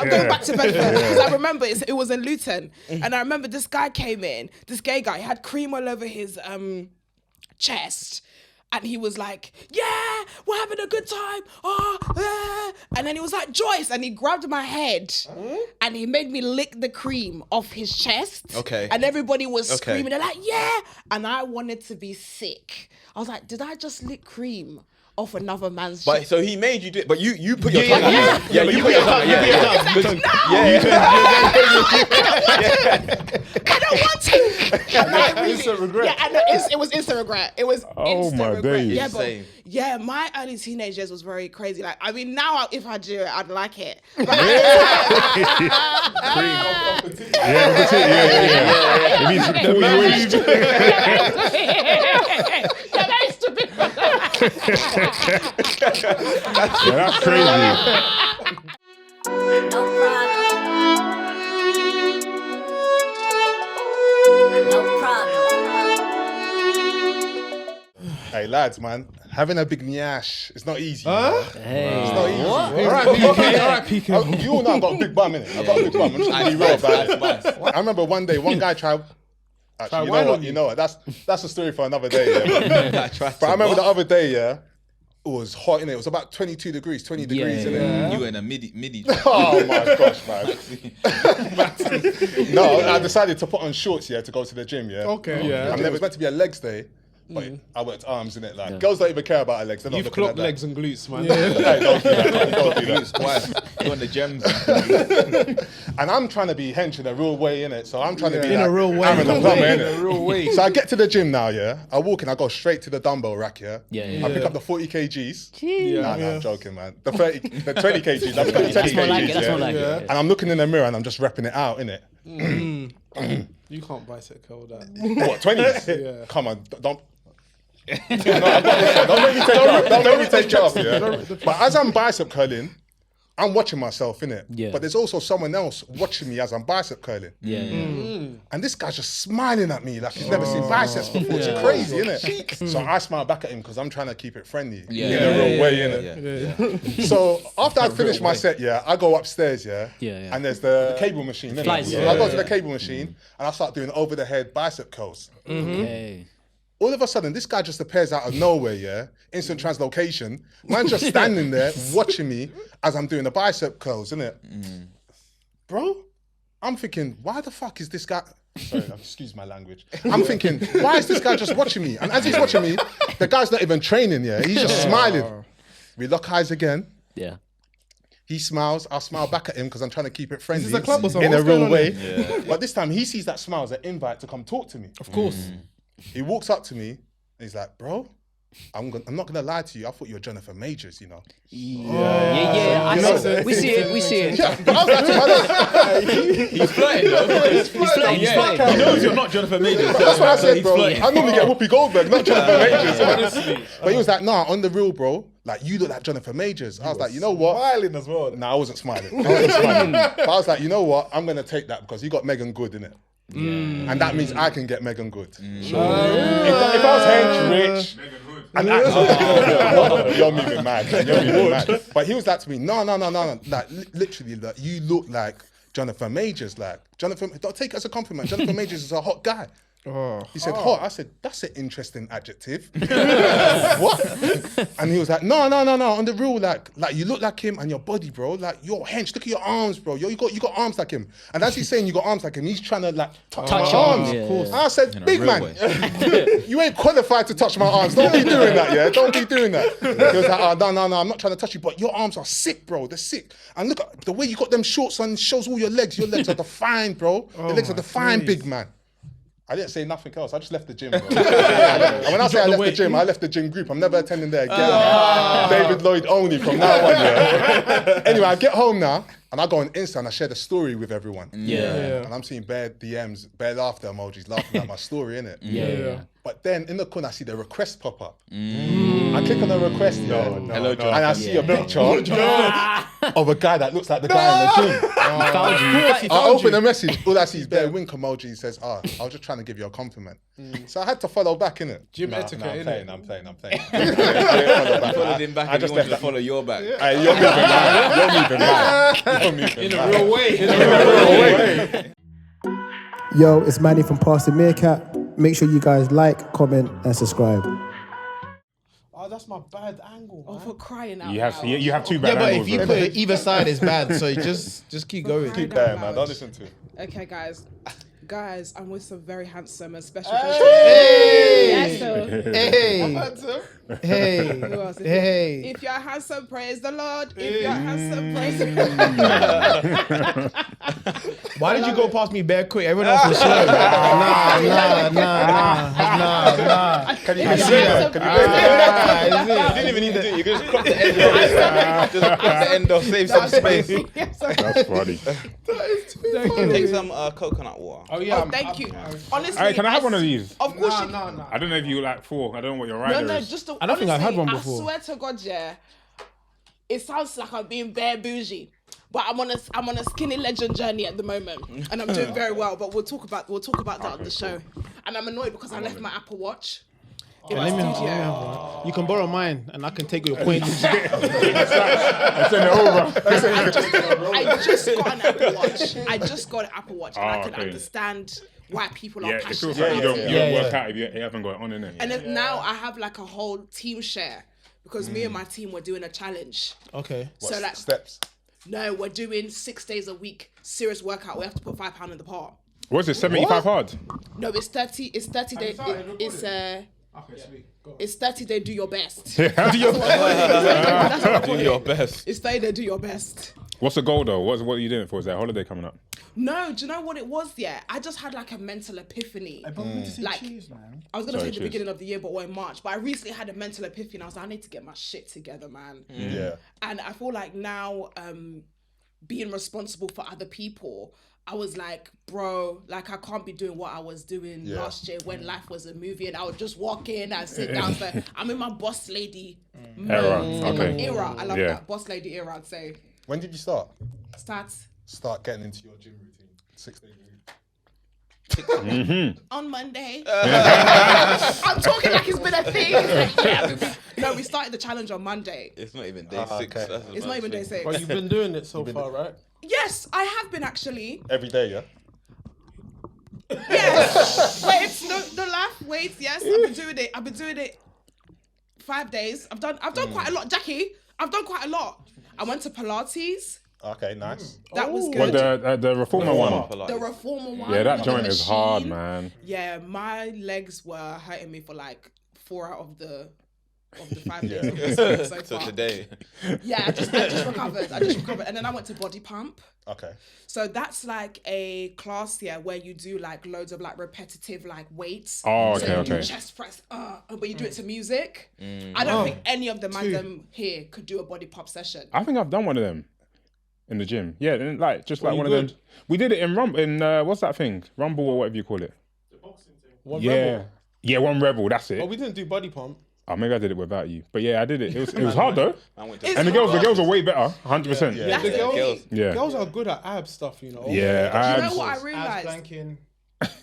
I'm going back to Bedford because I remember it was in Luton, and I remember this guy came in, this gay guy, he had cream all over his chest. And he was like, yeah, we're having a good time. And then he was like, Joyce. And he grabbed my head and he made me lick the cream off his chest. Okay. And everybody was screaming. They're like, yeah. And I wanted to be sick. I was like, did I just lick cream off another man's chest? But so he made you do it, but you put your tongue out. Yeah, you put your tongue. I don't want to. Instant regret. Yeah, and it was instant regret. It was instant my regret. days. Yeah, but Same. yeah, my early teenage years was very crazy. Like, I mean, now if I do it, I'd like it. But It means the waste. That's crazy. No problem. Hey lads, man, having a big nyash, it's not easy. Hey. It's not easy. All right, PK. You all know I've got a big bum, innit? I've got a big bum. I'm just gonna be real about it. I remember one day, one guy tried. Actually, you know what? That's a story for another day. Yeah, but I remember the other day, yeah, it was hot, innit? It was about 22 degrees, 20 degrees, innit? You were in a midi. Oh my gosh, man. No, I decided to put on shorts, yeah, to go to the gym, yeah. Okay. Yeah. I mean, it was meant to be a legs day, but I worked arms, innit? Like, girls don't even care about her legs. They're not You've looking at clocked that. legs and glutes, man. Hey, don't do that. Don't do that. Why? You on the gems? And I'm trying to be hench in a real way, innit? So I'm trying to be In like a real way. Aaron the plumber, innit? In a real way. So I get to the gym now, yeah. I walk in, I go straight to the dumbbell rack, yeah. Yeah. I pick up the 40 kgs. Yeah. Nah, I'm joking, man. The 20 kgs. I pick up the 20 That's more like kgs, it. That's more like Yeah. it. And I'm looking in the mirror and I'm just repping it out, innit? You can't bicep curl that. What, 20s? Yeah. Come on, don't. No, I've got this one. Don't make me take it off. Don't make me take it off, yeah. But as I'm bicep curling, I'm watching myself, innit? Yeah. But there's also someone else watching me as I'm bicep curling. Yeah. And this guy's just smiling at me like he's never seen biceps before. It's crazy, innit? So I smile back at him because I'm trying to keep it friendly in a real way, innit? So after I finish my set, yeah, I go upstairs, yeah, and there's the cable machine, innit? Flies, So I go to the cable machine and I start doing over the head bicep curls. Okay. All of a sudden, this guy just appears out of nowhere, yeah? Instant translocation. Man's just standing there watching me as I'm doing the bicep curls, innit? Bro, I'm thinking, why the fuck is this guy... Sorry, excuse my language. I'm thinking, why is this guy just watching me? And as he's watching me, the guy's not even training, yeah? He's just smiling. We lock eyes again. Yeah. He smiles, I smile back at him because I'm trying to keep it friendly. Is this a club or something? In a What's going real on way. here? But this time, he sees that smile as an invite to come talk to me. Of course. He walks up to me and he's like, bro, I'm not gonna lie to you. I thought you were Jennifer Majors, you know. Yeah. We see it. But I was like, He's flirting though. He's flirting. He's flirting. He knows you're not Jonathan Majors. that's what I said, He's bro. flirting. I normally get Whoopi Goldberg, not Jennifer Majors. Honestly. But he was like, nah, on the real, bro. Like, you look like Jennifer Majors. I was like, you know what? Smiling as well. Nah, I wasn't smiling. But I was like, you know what? I'm gonna take that because you got Megan Good, innit? And that means I can get Megan Good. If I was hench rich, and you're moving mad. You're moving mad. But he was like to me, no. Like literally, like you look like Jonathan Majors. Like Jonathan, don't take it as a compliment. Jonathan Majors is a hot guy. He said hot. I said that's an interesting adjective. What? And he was like, no. On the real, like you look like him and your body, bro. Like you're hench. Look at your arms, bro. You got arms like him. And as he's saying you got arms like him, he's trying to like touch my your arms. arms, yeah. Of course. I said, In a big real man, way. you ain't qualified to touch my arms. Don't be doing that, yeah. Don't be doing that. He was like, no. I'm not trying to touch you, but your arms are sick, bro. They're sick. And look at the way you got them shorts on. Shows all your legs. Your legs are defined, bro. Your legs are defined, big man. I didn't say nothing else. I just left the gym, bro. And when I say I left the gym, I left the gym group. I'm never attending there again. David Lloyd only from now on, yeah. Anyway, I get home now, and I go on Insta and I share the story with everyone. Yeah. And I'm seeing bare DMs, bare laughter emojis, laughing at my story, innit? Yeah. But then in the corner, I see the request pop up. I click on the request, Hello, Jonathan. and I see a picture. of a guy that looks like the guy in the gym. I open the message. All I see is bare wink emoji. He says, I was just trying to give you a compliment. So I had to follow back, innit? Gym etiquette, innit? I'm playing. Followed him back. I just wanted left to follow your back. Hey, you're moving mad. You're moving In a mad. real way. Yo, it's Manny from Pastor Meerkat. Make sure you guys like, comment, and subscribe. Oh, that's my bad angle, man. Oh, for crying out You loud. have two bad Yeah, but if angles. you man. put it either side, it's bad. So just keep going. Keep going, man. Don't listen to it. Okay, guys, I'm with some very handsome and special. Hey! Yes, so Hey, who else? hey. If you're handsome, praise the Lord. If you're handsome, praise the Lord. Why did you go past me bare quick? Everyone else was slow. Nah. Can you If see you're that? handsome, Can you praise the Lord. You didn't even need to do it. You could just crop the end off. Just crop the end off, save some space. That's funny. Take some coconut water. Oh, yeah. Oh, thank you. Honestly, Hey, can I have one of these? Of course you No. I don't know if you like 4. I don't know what your rider No, is. just I don't think I've had one honestly, before. I swear to God, yeah. It sounds like I'm being bare bougie, but I'm on a skinny legend journey at the moment, and I'm doing very well. But we'll talk about that on the show. And I'm annoyed because I left my Apple Watch in my studio. You can borrow mine, and I can take your points. Send it over. I just got an Apple Watch. I just got an Apple Watch, and I can okay. understand why people are Yeah, it passionate feels like about you don't it. work out if you haven't got it on, innit? And then now I have like a whole team share because me and my team were doing a challenge. Okay. So like, Steps. no, we're doing 6 days a week, serious workout. We have to put £5 in the pot. What's it, 75 hard? No, it's 30. It's 30 days. It's 30 day. Do your best. Yeah. That's what I call Do it. your best. It's 30 day. Do your best. What's the goal though? What are you doing for? Is there a holiday coming up? No, do you know what it was? Yeah, I just had like a mental epiphany. Like, I was gonna say the cheers. beginning of the year, but we're in March. But I recently had a mental epiphany. I was like, I need to get my shit together, man. Yeah. And I feel like now, being responsible for other people, I was like, bro, like I can't be doing what I was doing last year when life was a movie and I would just walk in and sit down. So I'm in my boss lady Era. era. Okay. I love Yeah. that boss lady era. I'd say When did you start? start Getting into your gym routine. 6 days a week. on Monday. I'm talking like it's been a thing. It's like, yeah. No, we started the challenge on Monday. It's not even day 6. okay. That's the It's not even day first 6. But you've been doing it so far, right? Yes, I have been actually. Every day, yeah? Yes. Wait, no laugh. Wait, yes, I've been doing it 5 days. I've done quite a lot, Jackie. I've done quite a lot. I went to Pilates. Okay, nice. That was Well, good. the reformer one. The reformer one. Yeah, that with joint the is hard, machine. man. Yeah, my legs were hurting me for like 4 out of the 5 days of this week so So far. today. Yeah, I just recovered. And then I went to body pump. Okay. So that's like a class where you do like loads of like repetitive like weights. Oh, So you do okay. chest press, but you do it to music. I don't think any of the man here could do a body pump session. I think I've done one of them in the gym. Yeah, and like just like you one of them. We did it in what's that thing? Rumble or whatever you call it. One Yeah. rebel. Yeah, one rebel. That's it. Oh, we didn't do body pump. Oh, maybe I did it without you. But yeah, I did it. It was hard though. I went to It's And the girls are way better. 100%. Yeah. That's The the girls, thing. Yeah. girls are good at ab stuff, you know. Yeah, Do you abs. know what I Abs realized? planking.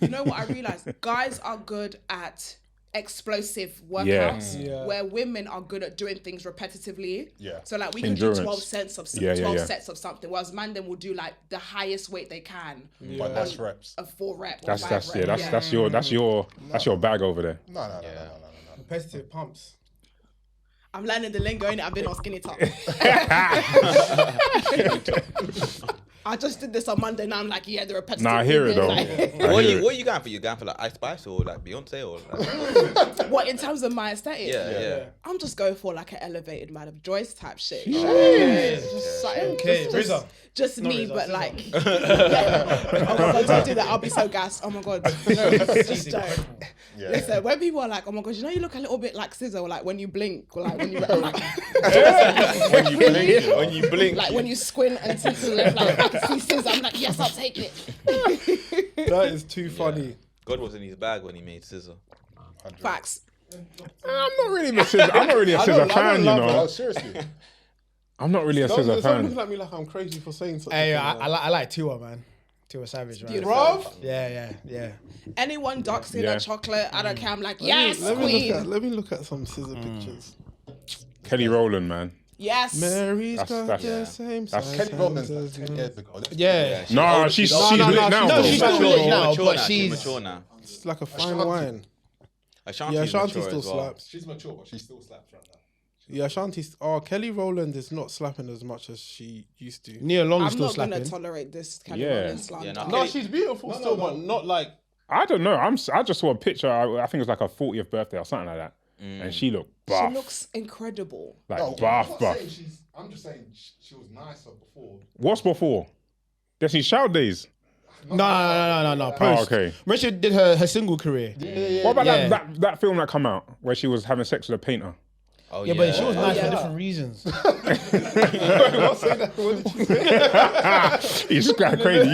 You know what I realized? Guys are good at explosive workouts, Yeah. where women are good at doing things repetitively. Yeah. So like we can Endurance. do 12 sets of Yeah, 12 yeah. sets of something, whereas man then will do like the highest weight they can But that's reps. of 4 reps. That's or 5 reps. that's your bag over there. No. Competitive pumps. I'm learning the lingo, innit? I've been on skinny top. I just did this on Monday. Now I'm like, yeah, the repetitive. Nah, I hear it movements, though. like- I What hear are it. you going for? You going for like Ice Spice or like Beyonce or like, What in terms of my aesthetic? yeah. I'm just going for like an elevated Madam Joyce type shit. Just something, Okay, RZA. just me, RZA, but SZA. like, yeah. Oh my god, don't do that. I'll be so gassed. Oh my god, no, just don't. Yeah. Listen, when people are like, oh my god, you know, you look a little bit like SZA, or like when you blink, or like when you like, When you blink. like when you squint and to the left, like I can see SZA. I'm like, yes, I'll take it. That is too funny. God was in his bag when he made Scissor. Facts. I'm not really a scissor fan, you know. Seriously. I'm not really a Don't scissor fan. look at me like I'm crazy for saying something. Hey, I like Tua, man. Tua Savage, man. Beautiful. Bruv. Yeah. Anyone dark skin Yeah. or chocolate, I don't care. I'm like, yes, Let queen. me look at some scissor pictures. Kelly Rowland, man. Yes. Mary's got that's- the same that's size Kelly Rowland's as like 10 years ago. Yeah. No, she's lit now. no, bro. she's still lit now, mature but now. she's mature now. It's like a fine wine. Ashanti's Yeah, Ashanti mature still as well. slaps. She's mature, but she still slaps right now. Yeah, Ashanti's. Oh, Kelly Rowland is not slapping as much as she used to. Nia Long I'm is still not going slapping. to tolerate this kind Yeah. of Rowland slander. Yeah, no, No, she's beautiful still, but not like. I don't know. I just saw a picture. I think it was like her 40th birthday or something like that, and she looked buff. She looks incredible. like No, buff. I'm just saying she was nicer before. What's before? Destiny's Child days. No. Post. Oh, okay. When she did her single career. What about Yeah. that film that come out where she was having sex with a painter? Oh, Yeah, but she was nice yeah. for different reasons. It's quite crazy.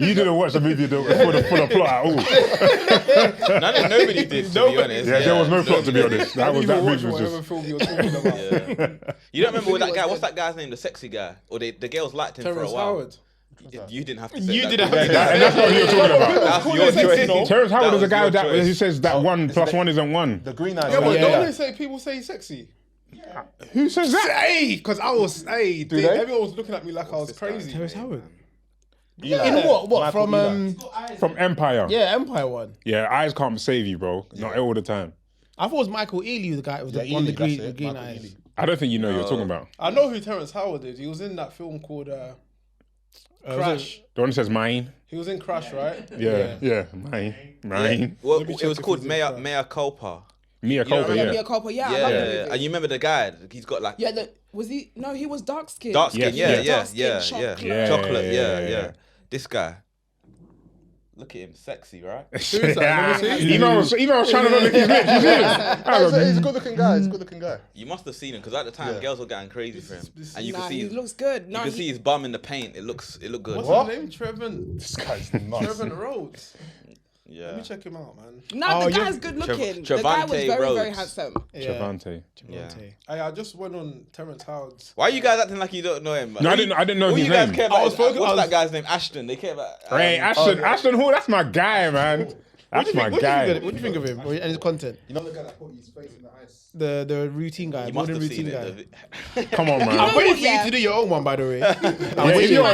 You didn't watch the movie for the plot at all. Nobody did, to be honest. Yeah, there was no plot to be honest. That movie was whatever just. film you're talking about. You don't remember what that guy? What's that guy's name? The sexy guy, or the girls liked him for a Terrence while. Howard. You didn't have to. Say You that. didn't have to. And that's what you're talking about. That's your choice. Terrence Howard That is a was guy your that choice. who says that 1 + 1 isn't 1. The green eyes. Yeah, but Yeah. don't they say people say he's sexy? Who says that? Hey, because I was. Hey, they? everyone was looking at me like I was crazy. Terrence Howard. Eli. In what? Michael From Eli. From Empire. yeah, Empire one. Yeah, eyes can't save you, bro. Not all the time. I thought it was Michael Ealy, the guy with the Yeah, one Ely, the green, that's the it, green Michael eyes. Ely. I don't think you know what you're talking about. I know who Terrence Howard is. He was in that film called Crash. The one that says mine. He was in Crash, right? Yeah, mine. Well, me it check was if called he's in Mea that. Culpa. Mia Culpa, Yeah, yeah. Mia Culpa. Yeah, I Yeah, love yeah, that yeah. movie. And you remember the guy? He's got like Yeah, was he? No, he was dark skinned. dark skin. Yes, Yeah, dark yeah, skin, yeah, chocolate. yeah. Chocolate. Yeah. Yeah. This guy. Look at him, sexy, right? Even I was trying to look his lips. You see it? He's a good looking guy. He's a good looking guy. You must have seen him because at the time girls were going crazy for him, and you Nah, can see he his, looks good. No, you can see his bum in the paint. It looked good. What's his name? Trevor. This guy's nuts. Trevor Rhodes. Yeah. Let me check him out, man. no, the you're- guy's good looking. The guy was Trevante very, very Rhodes. handsome. Trevante. Yeah. Hey, I just went on Terrence Howard's. Why are you guys acting like you don't know him? Man? No, I didn't know All his you guys name. care about was is, focused- what's I was- that guy's name? Ashton. They care about. Hey, Aston Hall, that's my guy, man. That's my guy. What do you think of him and his content? You know the guy that put his face in the ice? The routine guy, You must modern have routine seen guy. it. Come on, man. I'm waiting for Yeah. you to do your own one, by the way. Yeah,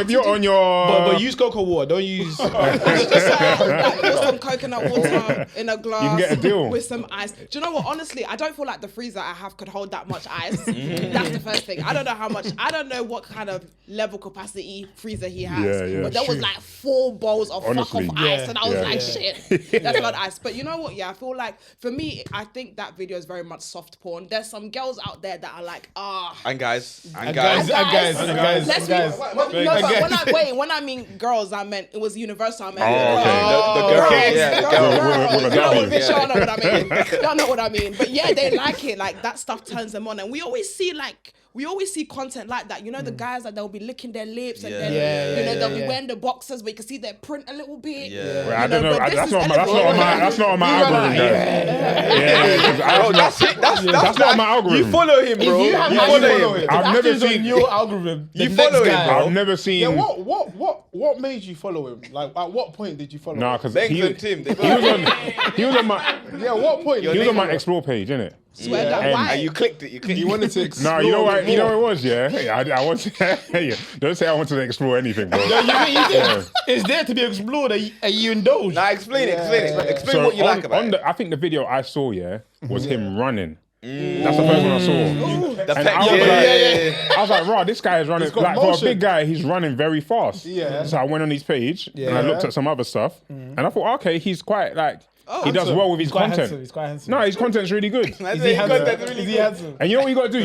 if you're on your. But use cocoa water. Don't use. Just like, put some coconut water in a glass. You can get a deal. With some ice. Do you know what? Honestly, I don't feel like the freezer I have could hold that much ice. That's the first thing. I don't know how much. I don't know what kind of level capacity freezer he has. Yeah, but there was like 4 bowls of Honestly, fuck off ice, yeah, and I was yeah. like, shit, that's not ice. But you know what? Yeah, I feel like for me, I think that video is very much soft porn. There's some girls out there that are like, And guys. guys. Let's be- guys. No, but when I mean girls, I meant it was universal. I meant okay. The girls. Yeah, the girls. With a You know what, W. bitch, y'all know what I mean. Y'all know what I mean. But yeah, they like it. Like that stuff turns them on, and we always see content like that. You know, the guys that they'll be licking their lips and then they'll be wearing the boxers, but you can see their print a little bit. Yeah. Well, I don't know. but this That's is not on my algorithm, guys. That's not on my algorithm. You follow him, bro. you have You my follow follow him. it. I've never After seen your algorithm. You the follow next him, guy- bro. I've never seen. Yeah, what made you follow him? Like, at what point did you follow Nah, him? because Banks he and Tim. They was on my Yeah, what point? he was on my explore page, innit? Swear that And- why? And you clicked it. You wanted to explore. No, you know what? it You know more. what it was, yeah. I wanted. Yeah. Don't say I wanted to explore anything, bro. You did. It's there to be explored. And you indulge. Nah, explain it. Explain So what you like about it. I think the video I saw, was him running. That's the first one I saw. The And pet- I was yeah, like, yeah, yeah. I was like, "Raw, this guy is running got like for a motion. big guy. He's running very fast." Yeah. So I went on his page and I looked at some other stuff, and I thought, okay, he's quite like he does handsome. well with his He's quite content. handsome. He's quite handsome. No, his content's really good. I Is say he his handsome? content's really Is he good. handsome? And you know what you got to do?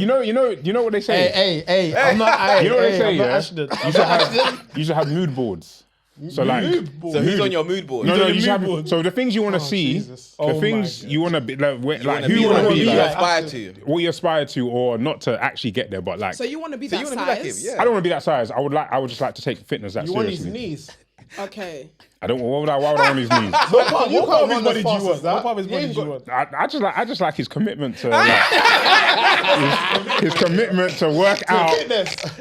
You know what they say? Hey, I'm not. You know what they say? I'm not Yeah, Ashton. you should have mood boards. So like, So who's on your mood board? no, on you the should mood have. board. So the things you want to see, Jesus. the Oh things my you want to be like, who you you want to be be like, inspired to. what you aspire to, or not to actually get there, but like. So you want to be So that you want to be like him? size? Yeah. I don't want to be that size. I would just like to take fitness that You want his seriously. knees. Okay. I don't. Why would I on his knees? What part of his body do you want? What part of his body do you want? I just like his commitment to his commitment to work out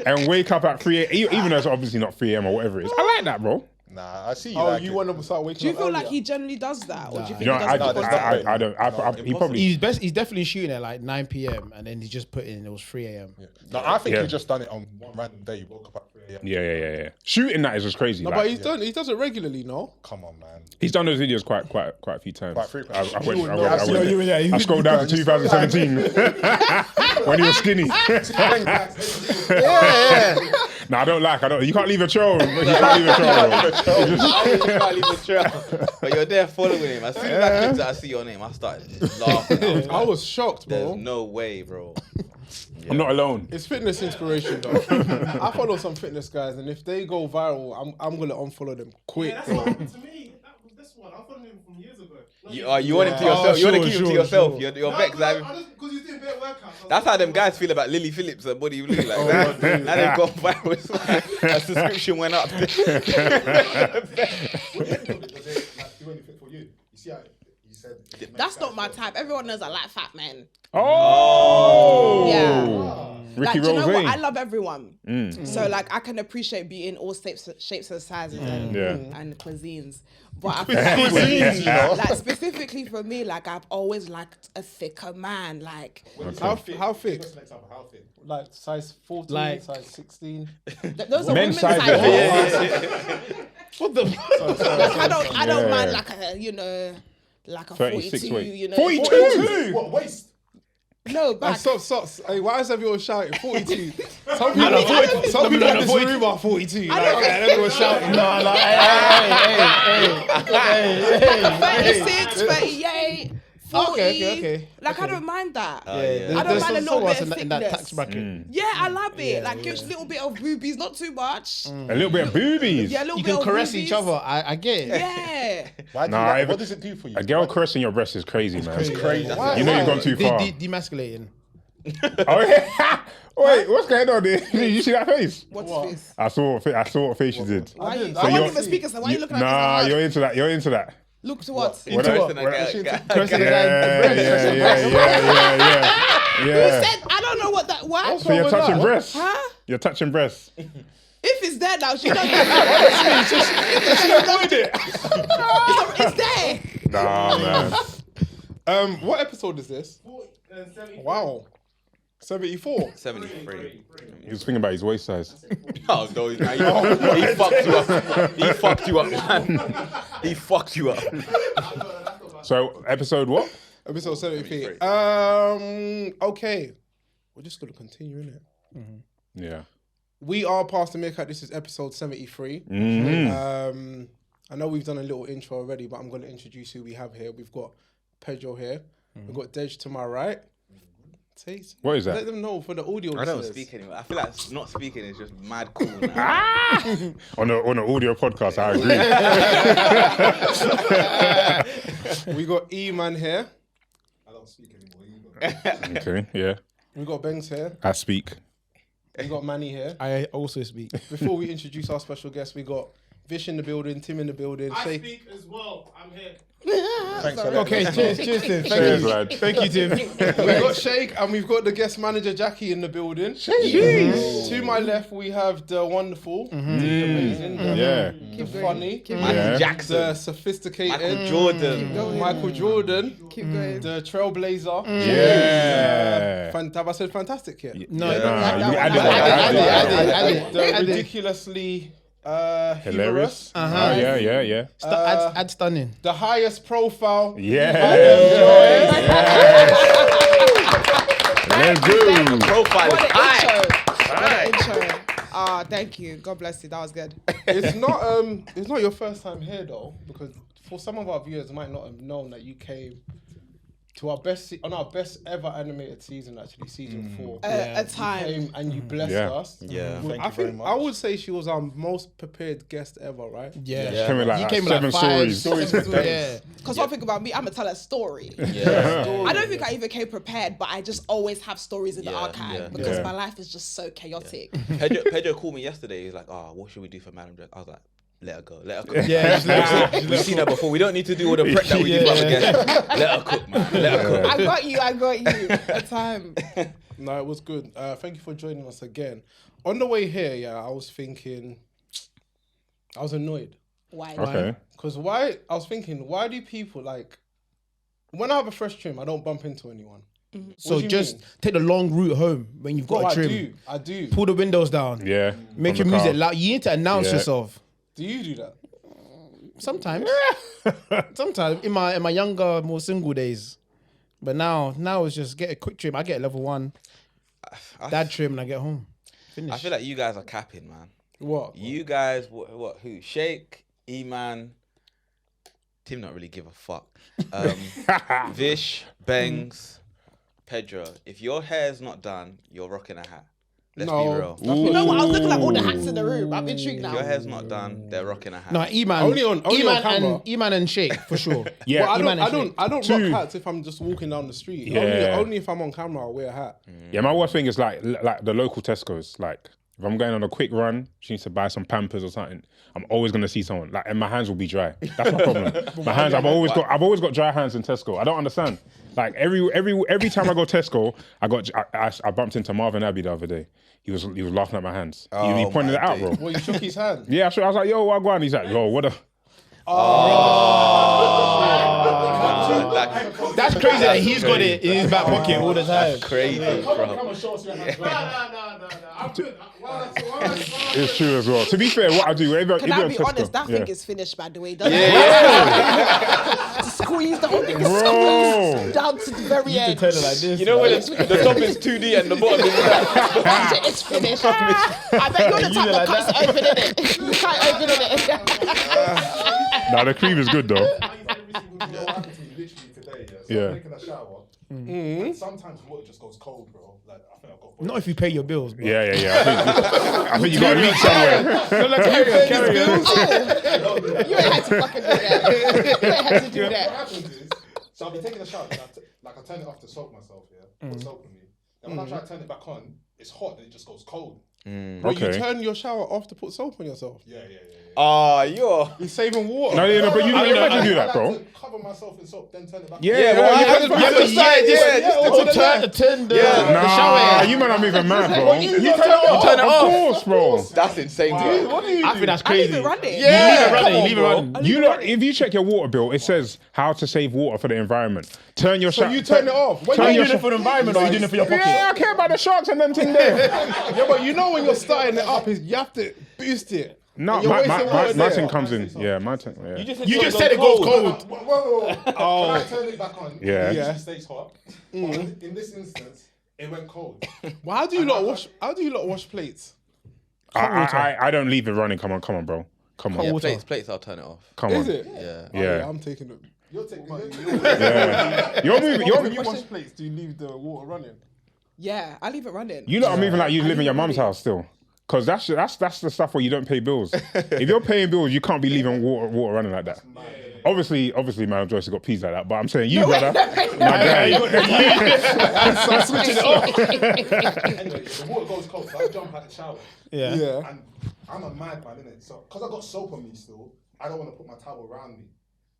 and wake up at 3 a.m. Even though it's obviously not 3 a.m. or whatever it is. I like that, bro. Nah, I see you. Oh, like you it. want to start waking Do you up feel like earlier? he generally does that, or do you think You know, he does it because I don't. He probably. He's definitely shooting at like 9 p.m. and then he just put in it was 3 a.m. No, I think Yeah. he just done it on one random day. He woke up at 3 a.m. Yeah. Shooting that is just crazy. No, like, but he does it regularly, no? Come on, man. he's done those videos quite a few times. Quite frequently. I scrolled down to 2017 when he was skinny. No, I don't. You can't leave a trail. You can't leave a trail. You can't leave a trail. But you're there following him. As soon as I clicked that, I see your name, I started laughing. I was shocked, bro. There's no way, bro. I'm not alone. It's fitness inspiration, though. I follow some fitness guys, and if they go viral, I'm gonna unfollow them quick, That's bro. what happened to me. This one, I followed him from years ago. You want him to yourself. You want to keep him to yourself. You're vexed. Because he's doing better workouts. That's how them guys feel about Lily Phillips and Body Blue. Like that. Now they've gone viral. That subscription went up. That's not my type. Everyone knows I like fat men. Oh, Yeah. Ricky Like, do you know Rose. what? I love everyone. So like I can appreciate beauty in all shapes and sizes and cuisines. But I feel like, like specifically for me, like I've always liked a thicker man. Like How thick? Like size 14, Like- size 16. those are Men's women's sizes. sizes. What the? I don't Yeah. mind like a like a 36 42. weight. You know, 42. What waist? No, back. Stop. Hey, why is everyone shouting 42? Some people in this room are 42. Like, and everyone's shouting. No, like, hey. 36, 38, 40. Okay. Like I don't mind that. Yeah, I don't mind a little bit of in that tax thickness. bracket. Yeah, I love it. Like gives a little bit of boobies, not too much. A little bit of boobies. Yeah, a little You bit can of caress boobies. each other. I get it. Yeah. Why do Nah, you like, what does it do for you? A girl caressing your breast is crazy, man. It's crazy. You know you've gone too far. Demasculating. Oh, yeah. Wait, what's going on there? You see that face? What's this? I saw what face you did. Why you? So I you're- wasn't even speaking. So why are you looking at Nah, me? you're into that. You're into that. Look to what? When I- what? when- Caressing the guy. Who Yeah. said? I don't know what that. Why? So you're touching breasts. Huh? You're touching breasts. If it's there now, she doesn't. She avoid it. It's there. Nah, man. What episode is this? Wow. 74. 73. He was thinking about his waist size. Oh, no, he fucked you up. He fucked you up, man. He fucked you up. So episode what? Episode 73. Okay. We're just going to continue, innit? Yeah. We are Pastor Meerkat. This is episode 73. I know we've done a little intro already, but I'm going to introduce who we have here. We've got Pedro here. We've got Dej to my right. What is that? Let them know for the audio I don't listeners. speak anymore. I feel like not speaking is just mad cool now. On an audio podcast, I agree. We got Eman here. I don't speak anymore. Okay, yeah. We got Bengs here. I speak. We got Manny here. I also speak. Before we introduce our special guest, we got Vish in the building, Tim in the building. I Shay. speak as well. I'm here. Thanks a lot. Okay, cheers, Tim. Cheers, lad. Thank you, Tim. We got Shake and we've got the guest manager Jackie in the building. To my left, we have the wonderful, the amazing, the funny, Michael Jackson. the sophisticated, Michael Jordan. Michael Jordan, Keep going. the trailblazer. Yeah. Have I said fantastic yet? No, Nah, you added one. The ridiculously Hilarious. humorous, Yeah. Add stunning. the highest profile. Yeah. Let's go. Profile What is an high. intro. What an intro. Ah, thank you. God bless you. That was good. It's not your first time here though, because for some of our viewers might not have known that you came to our best on our best ever animated season, actually season 4. A You time. came and you blessed Yeah. us. Yeah. Well, Thank I you very think much. I would say she was our most prepared guest ever, right? Yeah. Came with like, You came with 7 like 5 stories. Yeah. Because one thing about me, I'm gonna tell a story. Yeah. I don't think I even came prepared, but I just always have stories in the Yeah, archive yeah. because Yeah. my life is just so chaotic. Pedro called me yesterday. He's like, "Oh, what should we do for Madam Jack?" I was like, Let her go. Let her cook. Yeah, just let her cook. We've seen her before. We don't need to do all the prep that we do for other guests. Let her cook, man. Let her cook. I got you. A time. No, it was good. Thank you for joining us again. On the way here, yeah, I was thinking, I was annoyed. Why? Okay. Because why do people like, when I have a fresh trim, I don't bump into anyone. So just take the long route home when you've got a trim. I do. Pull the windows down. Yeah. Make from your the music car. loud. You need to announce Yeah. yourself. Do you do that? Sometimes. Sometimes in my younger, more single days. But now it's just get a quick trim. I get level 1. Dad trim and I get home. Finish. I feel like you guys are capping, man. What? You guys, what? Who? Shake, Eman, Tim. Not really give a fuck. Vish, Bangs, Pedro. If your hair's not done, you're rocking a hat. Let's be real. You know what? I was looking at all the hats in the room. I'm intrigued If now. your hair's not done, they're rocking a hat. No, Eman. Only on camera. Eman and Shake for sure. Yeah. But Eman and I Shake. don't rock hats if I'm just walking down the street. Yeah. Only if I'm on camera, I'll wear a hat. Yeah, my worst thing is like the local Tesco's. Like, if I'm going on a quick run, she needs to buy some Pampers or something. I'm always gonna see someone like, and my hands will be dry. That's my problem. My hands, I've always got dry hands in Tesco. I don't understand. Like every time I go Tesco, I bumped into Marvin Abbey the other day. He was laughing at my hands. He pointed it out, bro. Well, you shook his hand. Yeah, I was like, yo, what going? He's like, yo, what the. That's crazy that he's got it in his back pocket all the time. Crazy, bro. I'm good. It's true as well. To be fair, what I do, if Can you're I on be Tesco, honest? That yeah. thing is finished, by the way. Doesn't it? To squeeze the whole thing is Bro. down to the very end. Turn it like this. You know when the top is 2D and the bottom is that? It's finished. I bet you're the type that can't open it. You can't open it. Nah, the cream is good though. Literally today, so Yeah. I'm taking a shower. And sometimes water just goes cold, bro. Like I think I've got. Not if you pay your bills, bro. Yeah. I think you got a leak somewhere. Carry on. You ain't had to fucking do that. You ain't had to do What that. happens is, so I'll be taking a shower, and I turn it off to soak myself, yeah? Put soap on me. Then when I try to turn it back on, it's hot and it just goes cold. Bro, you Okay. turn your shower off to put soap on yourself. Yeah. You're. You're saving water. No, but you imagine do that, I bro. like to cover myself in soap, then turn it back Yeah, on. well, Turn the Nah, shower. you man, I'm even mad, bro. You turn it off. Of course, bro. That's insane, bro. I think that's I leave crazy. it running. Leave it running. You know, if you check your water bill, it says how to save water for the environment. Turn your So you turn it off. When Turn you your doing it for the environment or you doing it for your pocket? Yeah, I care about the sharks and them thing there. Yeah, but you know when you're starting it up, you have to boost it. No, And you're wasting water my there. thing comes in. Yeah, my thing. Yeah. You just said it goes cold. Whoa. When I turn it back on, Yeah. it usually stays hot. But in this instance, it went cold. Well, how do you lot wash plates? I don't leave it running. Come on, bro. Come on. Yeah, plates, I'll turn it off. Come on. Is it? Yeah. Oh, Yeah. I'm taking it. You're taking Yeah. You're moving. When you wash plates, do you leave the water running? Yeah, I leave it running. You lot are moving like you live in your mum's house still. Cause that's the stuff where you don't pay bills. If you're paying bills, you can't be leaving water running like that. Obviously, man, Joyce has got peas like that. But I'm saying you, brother, my guy. Anyway, the water goes cold, so I jump out the shower. Yeah. And I'm a madman, innit? So, because I got soap on me still, I don't want to put my towel around me.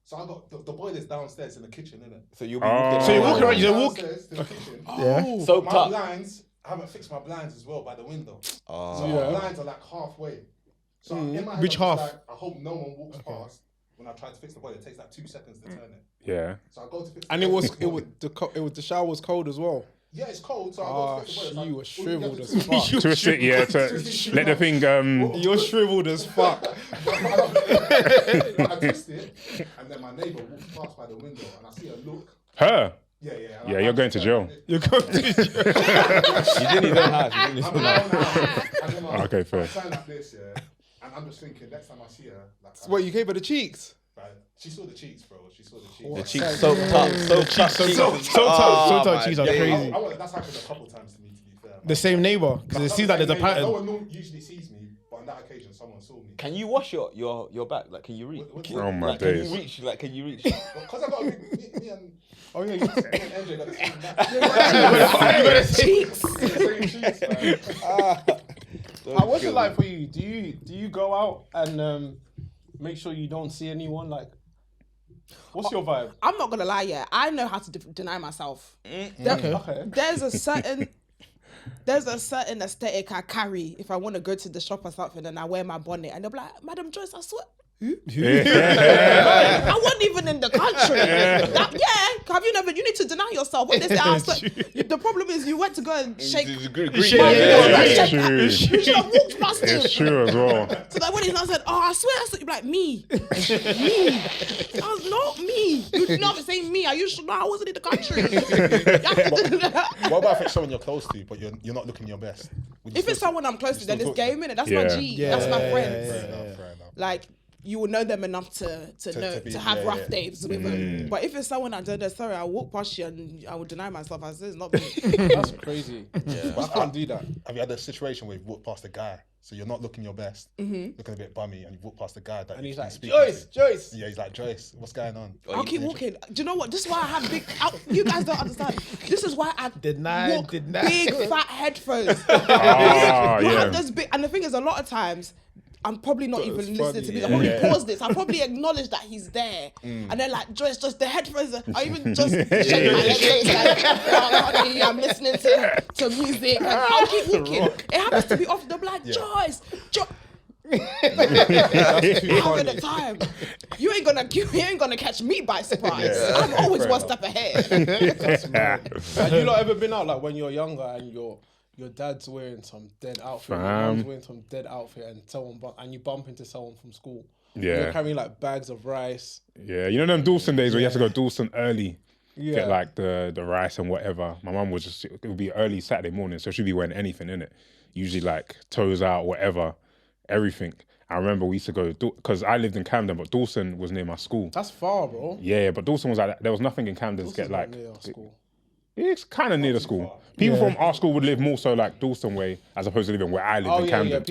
So I got the boiler's downstairs in the kitchen, innit? So you'll be. So you walk around, you walk. Downstairs to the kitchen. Yeah. Soaked My up. blinds, I haven't fixed my blinds as well by the window. So Yeah. my blinds are like halfway. So in my head, Which I'm just half? like, I hope no one walks past when I try to fix the boiler. It takes like 2 seconds to turn it. Yeah. So I go to fix the And it boiler. was the shower was cold as well. Yeah, it's cold, so I go Ah, to fix the boiler. you were So all you shriveled have as to do is- fuck. Twist it, yeah. To let the thing. You're shriveled as fuck. I twist it, and then my neighbour walks past by the window, and I see her look. Her. Yeah. Yeah, you're going to jail. You're going to. You didn't even have. I'm alone now. And then Okay, fair. I turn like this, yeah, and I'm just thinking next time I see her, like, What, you gave her the cheeks? right, she saw the cheeks, bro. She saw the cheeks. The What? cheeks soaked up. Soaked up. So tough cheese are yeah. crazy. That's happened a couple times to me, to be fair. The same neighbor, because it seems like there's a No pattern. one usually sees me, but on that occasion, someone saw me. Can you wash your back? Like, can you reach? Oh my Like, can days. you reach? Like, can you reach? Because I got me and Oh yeah, me and MJ got the same back. What's it like for you? Do you go out and make sure you don't see anyone? Like, what's your vibe? I'm not gonna lie, yeah. I know how to deny myself. Okay. There's a certain aesthetic I carry if I want to go to the shop or something, and I wear my bonnet, and they're like, "Madam Joyce, I swear." I wasn't even in the country. Have you never? You need to deny yourself. When they say, the problem is you went to go and shake. You should have walked past him. It's true as well. So that when he said, "Oh, I swear," you're like, "Me." I was not me. You never say me. I used to know I wasn't in the country. What about if it's someone you're close to, but you're not looking your best? If it's someone I'm close to, then it's game, innit? That's my G. That's my friend. Fair enough. Like, you will know them enough to have rough days with them. But if it's someone I don't know, sorry, I'll walk past you and I will deny myself. I say it's not me. That's crazy. But I can't do that. Have you had a situation where you've walked past a guy, so you're not looking your best, looking a bit bummy, and you walk past a guy that And he's you've been like, speaking Joyce. to? Yeah, he's like, Joyce, what's going on? I'll keep walking. Do you know what? This is why I have big. You guys don't understand. This is why I walk big fat headphones. You have those big, and the thing is, a lot of times. I'm probably not even listening to music. I probably pause this. I probably acknowledge that he's there. And then like, Joyce, just the headphones. I even just shake my legs. Like, honey, I'm listening to music. And I'll keep walking. It happens to be off. They'll be like, Joyce. Having the time. You ain't gonna catch me by surprise. I'm always one step ahead. Have you not ever been out like when you're younger and your dad's wearing some dead outfit, your mom's wearing some dead outfit, and and you bump into someone from school? Yeah. You're carrying like bags of rice. Yeah, you know them Dawson days where you have to go Dawson early, get like the rice and whatever. My mum would it would be early Saturday morning, so she'd be wearing anything in it. Usually like toes out, whatever, everything. I remember we used to go because I lived in Camden, but Dawson was near my school. That's far, bro. Yeah, but Dawson was like there was nothing in Camden to get like. Near our school. It's kind of near the school. People from our school would live more so like Dalston way as opposed to living where I live in Camden.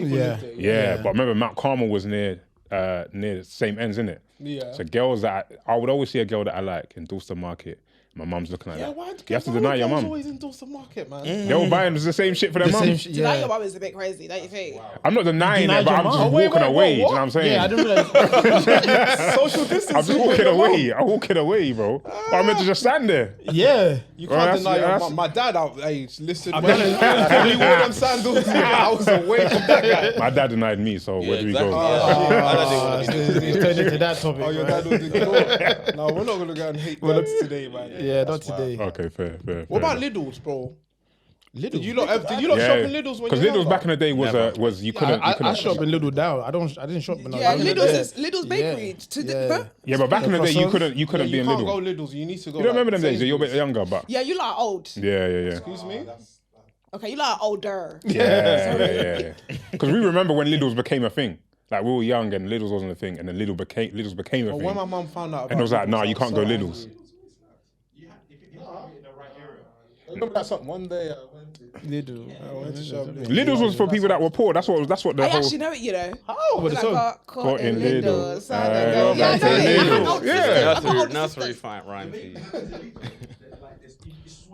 Yeah, but remember Mount Carmel was near the same ends, innit? Yeah. So girls that I would always see a girl that I like in Dalston Market. My mum's looking like that. You have to deny your mum. Always in Dawson Market, man. They're all buying the same shit for their mums. Deny your mum is a bit crazy, don't you think? I'm not denying it, but I'm just walking away. Do you know what I'm saying? Yeah, I didn't realize. Social distance. I'm just walking away. I'm walking away, bro. I'm meant to just stand there. Yeah. You can't deny your mum. My dad, listen, when he wore them sandals, I was away from that guy. My dad denied me, so where do we go? He's turned into that topic. Oh, your dad was the No, we're not going to go and hate dads today, man. Yeah, not today. Okay, fair. What about Lidl's, bro? Did you lot shop in Lidl's when you were Because Lidl's back in the day was you couldn't. I shop in Lidl now. I didn't shop in. Lidl's bakery. Yeah, but back in the day you couldn't be in Lidl. You can't go Lidl. Lidl's. You need to go. You don't remember them days? You're a bit younger, but Yeah, you lot are old. yeah. Excuse me. Okay, you lot are older. Yeah. Because we remember when Lidl's became a thing. Like we were young and Lidl's wasn't a thing, and then Lidl's became a thing. When my mum found out, And it was like, nah, you can't go Lidl's. Remember that something one day I went to Lidl's was for people that were poor. That's what the I whole. actually know it, you know. Oh, what the song? Caught in Lidl. Lidl. Nursery fight rhyme, please.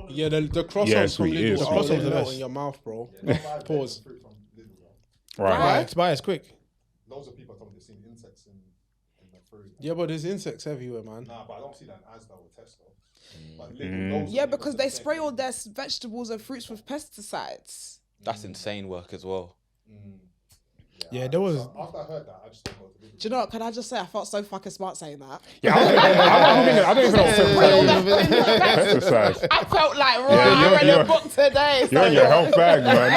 Yeah, the croissants from sweet, Lidl. the Croissants melt in your mouth, bro. Pause. Right. Buy it's quick. Loads of people told me they've seen insects in the fruit. Yeah, but there's insects everywhere, man. Nah, but I don't see that in Asda or Tesco. Yeah, because they spray all their vegetables and fruits with pesticides. That's insane work as well. Yeah, there was. After I heard that, I just didn't go to Lidl. Do you know what? Can I just say I felt so fucking smart saying that? Yeah, I don't even know exercise. I felt like, I read a book today. You're in your health bag, man.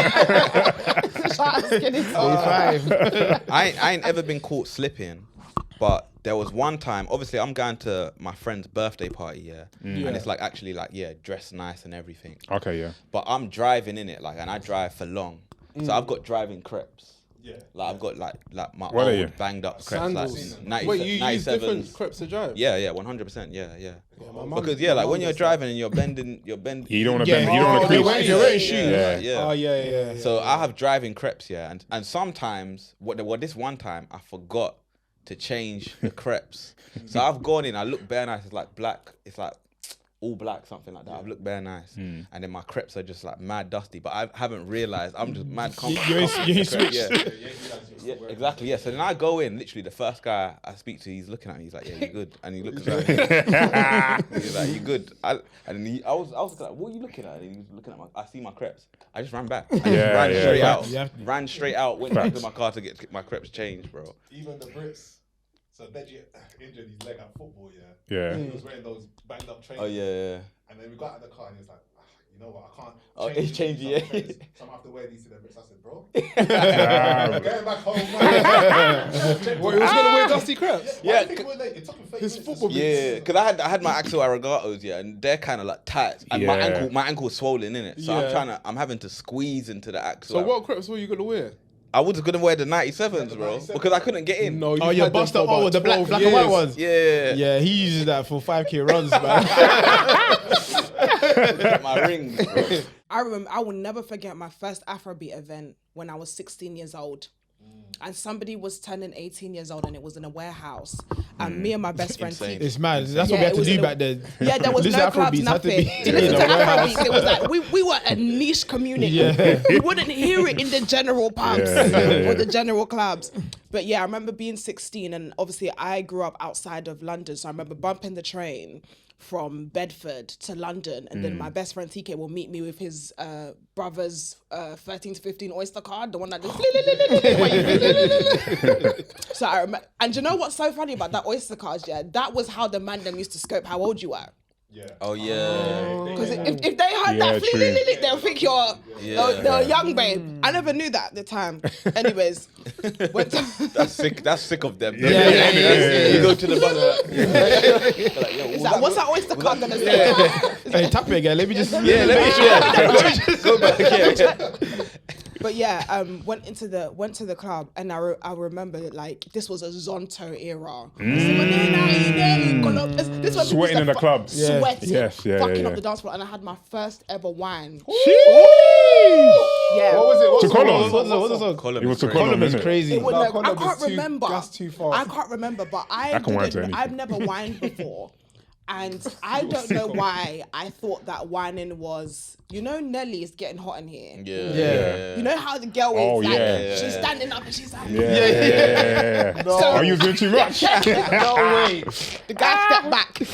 I ain't ever been caught slipping, but there was one time, obviously I'm going to my friend's birthday party, and it's like actually like, dressed nice and everything. Okay, yeah. But I'm driving in it, like, and I drive for long. So I've got driving crepes. Yeah. Like I've got like my What are you? old banged up crepes, Sandals. like Wait, you use 97s. different crepes to drive? Yeah, 100%. Yeah. My mum- Because my like mum when you're does driving and you're bending. You don't want to bend. You don't want to you're crease. wearing shoes. Yeah. Oh, yeah. So I have driving crepes, and sometimes this one time I forgot to change the crepes. So I've gone in, I look bare nice, it's like black, it's like all black, something like that. I've looked bare nice, and then my crepes are just like mad dusty. But I haven't realised I'm just mad. You switched. Yeah, exactly. Yeah. So then I go in. Literally, the first guy I speak to, he's looking at me. He's like, "Yeah, you good?" And he looks like, he's like, "You good?" I was like, "What are you looking at?" And he was looking at I see my crepes. I just ran back. I just ran straight out. Ran straight out. Went back to my car to get my crepes changed, bro. Even the Brits. So Deji injured his leg at football, Yeah. He was wearing those banged up trainers. Oh yeah. And then we got out of the car and he was like, you know what, I can't. Oh, it's changed, yeah. So I'm gonna have to wear these to the Brits. I said, bro. I'm going back home, man. What, he was gonna wear dusty crepes? Yeah, It took him 30 His minutes. football Yeah, because I had my Axel Arigatos, and they're kind of like tight, and my ankle was swollen in it, so I'm having to squeeze into the Axel. So what crepes were you gonna wear? I was gonna wear the 97s, bro, because I couldn't get in. No, Oh, your Buster. Oh, the black and white ones. Yeah, Yeah, he uses that for 5K runs, man. my rings, bro. I remember, I will never forget my first Afrobeat event when I was 16 years old. And somebody was turning 18 years old and it was in a warehouse. And me and my best friend... It's mad. That's what we had to do back then. Yeah, there was Listen no to clubs, Afrobeats, had to nothing. be To listen in to a warehouse. Afrobeats, it was like, we were a niche community. Yeah. You wouldn't hear it in the general pubs or the general clubs. But yeah, I remember being 16 and obviously I grew up outside of London. So I remember bumping the train from Bedford to London, and then my best friend TK will meet me with his brother's 13 to 15 Oyster card, the one that just so I remember, and you know what's so funny about that Oyster card? Yeah, that was how the man them used to scope how old you were. Yeah. Oh yeah. Because if they heard that, they'll think you're the young babe. I never knew that at the time. Anyways, That's sick. That's sick of them. Yeah. You go to the bus. it's like, what's that Oyster card gonna say? Hey, tap it again. Let me just. Let me go back. Yeah. But yeah, went to the club, and I remember like this was a Zonto era. This was Sweating in the club. Sweating, fucking Yeah. up the dance floor, and I had my first ever wine. What was it? To Column. What's the song? Column It was to is crazy. Column, It's innit? crazy. It was, No, I can't remember. That's too fast. I can't remember, but I can wine to anything. I've never wined before. And I don't know why I thought that whining was, you know, Nelly is getting hot in here. Yeah. You know how the girl is Oh, like, yeah. she's standing up and she's like, Yeah. Oh, you was doing too much. No way. the guy stepped back. You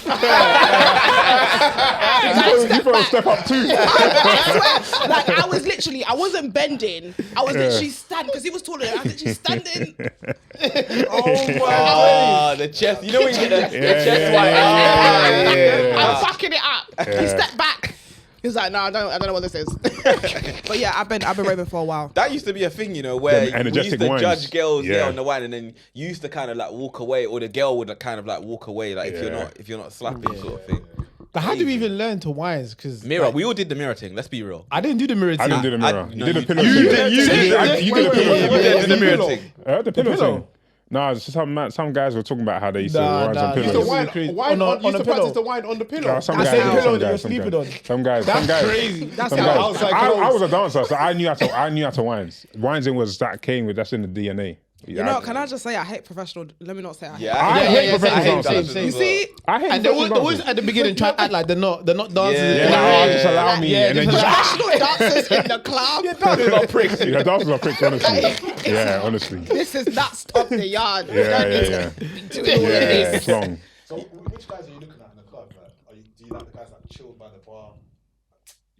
thought step up too. I swear, like I was literally, I wasn't bending. I was literally standing, because he was taller than I was literally standing. Oh, the chest. You know when you get the chest white. I'm fucking it up. He stepped back. He was like, no, I don't know what this is. But yeah, I've been raving for a while. That used to be a thing, you know, where Them we used energetic to wines. judge girls Yeah. on the wine, and then you used to kind of like walk away, or the girl would kind of like walk away, like if you're not slapping sort of thing. But how do we even learn to wine? Because Mirror, we all did the mirror thing. Let's be real. I didn't do the mirror I thing. didn't do the mirror. no, You did the you- pillow. you thing. did- you did. You did the pillow. You thing. did the mirror thing. The pillow thing. No, it's just some guys were talking about how they used to rise on Used to pillows. wine- Used to practice the wine on the pillow. Some I guys, said some pillow guys, that you're some sleeping guys. on. Some guys, That's some guys. crazy. That's Some how guys. outside I clothes. was a dancer, so I knew how to wines. Winesing was that came with that's in the DNA. You know, can I just say I hate professional? Let me not say I hate. I hate professional same, dancers. same. You see, I hate And they professional always dancers. at the beginning try to act like they're not dancers. Yeah, just allow me. Yeah, and then just just, professional dancers in the club. Dancers are pricks. yeah, dancers are pricks, honestly. Yeah, honestly. This is not stop the yard. You Yeah, don't need yeah, to be doing all of Yeah, this. it's long. So which guys are you looking at in the club? Like, do you like the guys that chilled by the bar?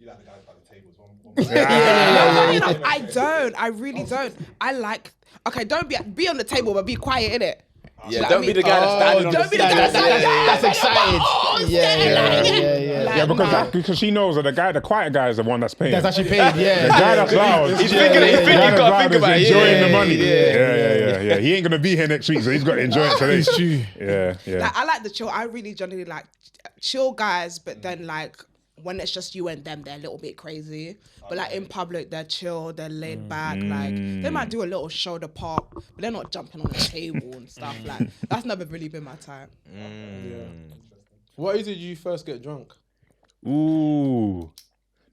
You like the guys by the tables? Funny enough, I don't. I really don't. I like. Okay, don't be on the table, but be quiet in it. Yeah, don't be the guy that's standing on Don't be the the guy that's like, That's excited. Yeah. Because she knows that the quiet guy is the one that's paying. That's actually paid. The Yeah. guy that's loud. He's thinking, the guy that's gotta loud think is about it. enjoying Yeah, the money. yeah. Yeah. He ain't gonna be here next week, so he's got to enjoy it today. It's true. Yeah. Like, I like the chill. I really generally like chill guys, but then like when it's just you and them, they're a little bit crazy. But like in public, they're chill, they're laid back. Like they might do a little shoulder pop, but they're not jumping on the table and stuff. Like that's never really been my type. What age did you first get drunk? Ooh,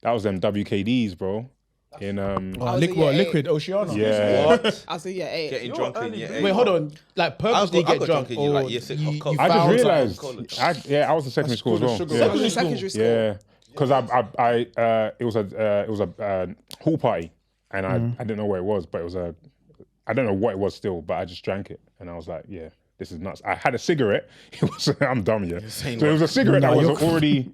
that was them WKDs, bro. in liquid Oceana. yeah. What? I was in year 8. Getting drunk in year 8. Wait, hold on. Like purposely I got get drunk, drunk in year, or like, year 6 you, of college. you I just found realised. college. I was in secondary school as well. sugar Yeah. rush. Secondary school. Yeah, because it was a hall party, and I didn't know where it was, but it was I don't know what it was still, but I just drank it, and I was like, yeah, this is nuts. I had a cigarette. I'm dumb, yeah. So it was a cigarette that was already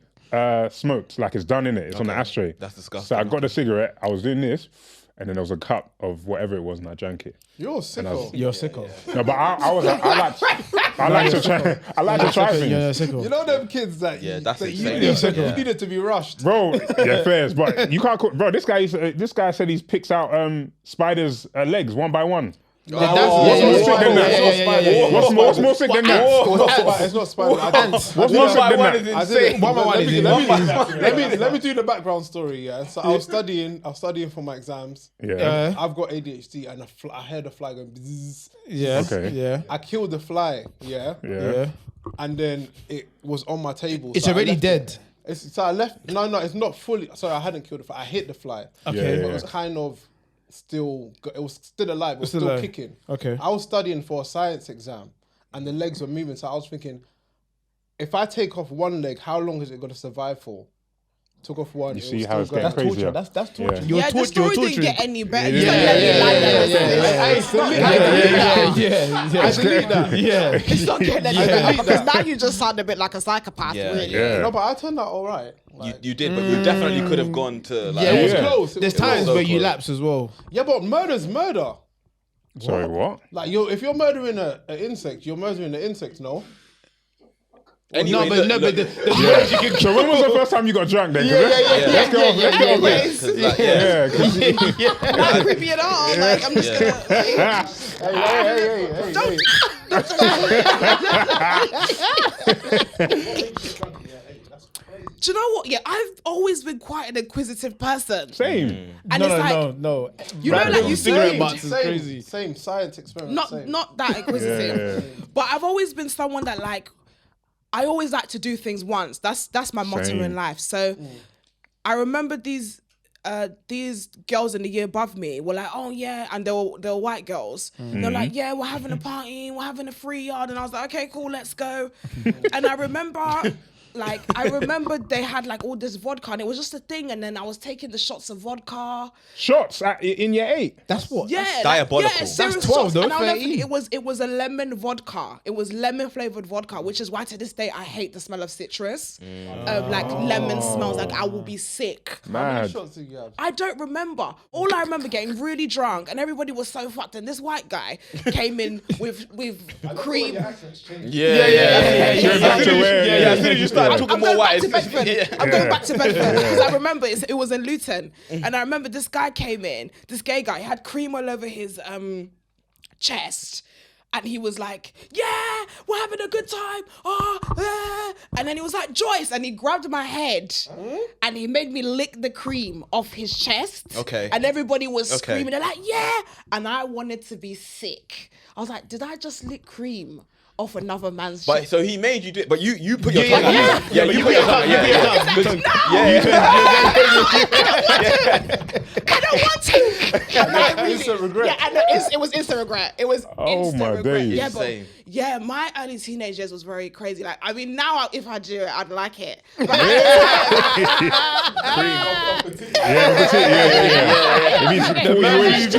smoked, like it's done in it. It's on the ashtray. That's disgusting. So I got the cigarette. I was doing this, and then there was a cup of whatever it was, and I drank it. You're sicko. You're sicko. No, but I like to try things. You're sicko. You know them kids that that's that insane. you needed to be rushed. Bro, yeah, fairs, but you can't. Bro, this guy said he picks out spiders' legs one by one. What's more sick than that? What's more sick than that? It's not spider. What's more sick than that? I did it. Let me do the background story. Yeah, so I was studying for my exams. Yeah. I've got ADHD, and I heard a fly going. Bzzz. Yeah. Okay. Yeah. I killed the fly. Yeah. Yeah. And then it was on my table. It's so I already left dead. it. So I left. No, it's not fully. Sorry, I hadn't killed the fly. I hit the fly. Okay. But it was kind of still. It was still alive. It was Still still alive. kicking. Okay. I was studying for a science exam, and the legs were moving. So I was thinking, if I take off one leg, how long is it going to survive for? Took off one. You it see was how it's still getting going. crazier. That's torture. Yeah. The story didn't get any better. I delete that. Yeah. It's not getting any better because now you just sound a bit like a psychopath, Yeah, really. Yeah. No, but I turned out all right. Like, You did, but you definitely could have gone to like. Yeah, it was Yeah. close. It There's was close. times so where you close. lapse as well. Yeah, but murder's murder. Sorry, what? Like if you're murdering an insect, you're murdering the insect. No. Anyway, but So when was the first time you got drunk then? Let's go off. Let's go off Yes. this. Like, Yeah, 'cause Not creepy at all. Like, I'm just Do you know what? Yeah, I've always been quite an inquisitive person. same. And it's like, no. you know, like you cigarette said, butts is crazy. Same science experiment. same. not that inquisitive. Yeah. But I've always been someone that like, I always like to do things once. That's my motto Same. in life. So I remember these girls in the year above me were like, oh yeah, and they were white girls. They're like, yeah, we're having a party, we're having a free yard, and I was like, okay, cool, let's go. And I remember they had like all this vodka, and it was just a thing. And then I was taking the shots of vodka. Shots in year 8. That's what. Yeah, diabolical. Yeah, That's serious 12 shots. though, And I'll never 13. forget, it was a lemon vodka. It was lemon flavored vodka, which is why to this day I hate the smell of citrus. Like lemon smells like I will be sick. How many Mad. shots did you have? I don't remember. All I remember getting really drunk, and everybody was so fucked. And this white guy came in with cream. Yeah. As soon as you started talking I'm more going white, back to Bedford. I'm going back to Bedford because I remember it was in Luton, and I remember this guy came in. This gay guy, he had cream all over his chest. And he was like, yeah, we're having a good time. And then he was like, Joyce. And he grabbed my head and he made me lick the cream off his chest. Okay. And everybody was Okay. screaming. They're like, yeah. And I wanted to be sick. I was like, did I just lick cream off another man's But chest? so he made you do it, but you put your tongue. Yeah, you put your tongue. I don't want to. I'm not really- Instant regret. Yeah, and it was instant regret. It was instant my regret. days. Yeah, but Same. yeah, my early teenage years was very crazy. Like, I mean, now if I do it, I'd like it. But It means before you waste.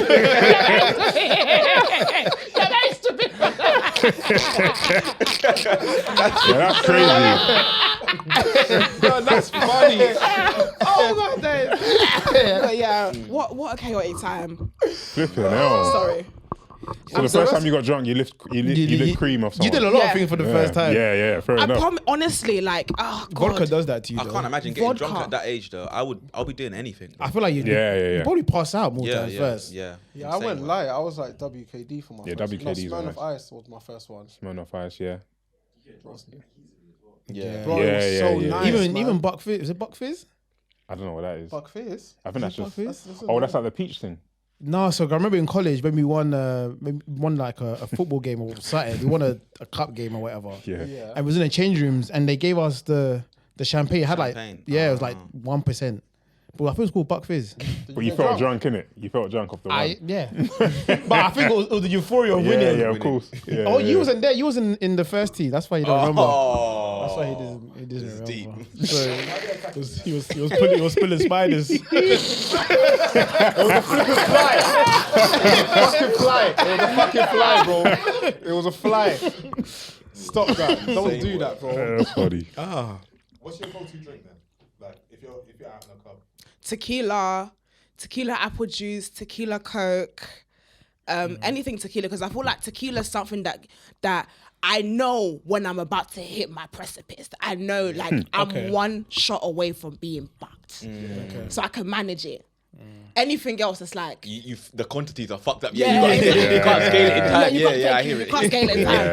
yeah, that is stupid. Yeah, that's crazy. No, that's funny. Oh my days. But yeah, what a chaotic time. Flipping hell. Sorry. So the first time you got drunk, you lift cream off someone. You did a lot Yeah. of things for the first time. Yeah, fair enough. Honestly, like, oh God. Vodka does that to you. I though. can't imagine getting Vodka. drunk at that age though. I'll be doing anything. I feel like you Yeah. probably pass out more Yeah, times yeah, first. yeah. Yeah, I went light. I was like WKD for my Yeah, first. WKD 's No, nice. Smirnoff Ice was my first one. Smirnoff Ice, yeah. Yeah. Bro, it was so nice, man. Even Buck Fizz. Is it Buck Fizz? I don't know what that is. Buck Fizz. I think that's Buck just. Fizz? That's like the peach thing. No, so I remember in college when we won like a football game or something. We won a cup game or whatever. Yeah. And it was in the change rooms, and they gave us the champagne. It had Champagne. it was like 1%. Well, I think it's called Buck Fizz. But you felt drunk, innit? You felt drunk off the run. Yeah. But I think it was the euphoria of winning. Yeah, of course. Yeah, Oh, yeah. you wasn't there. You wasn't in the first tee. That's why you don't remember. Oh, That's why he doesn't remember. deep. So he was pulling spiders. It was a flipping fly. Fucking fly. It was a fucking fly, bro. It was a fly. Stop that. Don't do that, bro. That's funny. What's your go-to drink then? Like if you're out in a club. Tequila apple juice, tequila Coke, anything tequila, because I feel like tequila is something that I know when I'm about to hit my precipice. I know like I'm one shot away from being fucked. So I can manage it. Anything else, it's like the quantities are fucked up. Yeah, you can't scale it in time. you Yeah, I hear you it. can't scale it in time.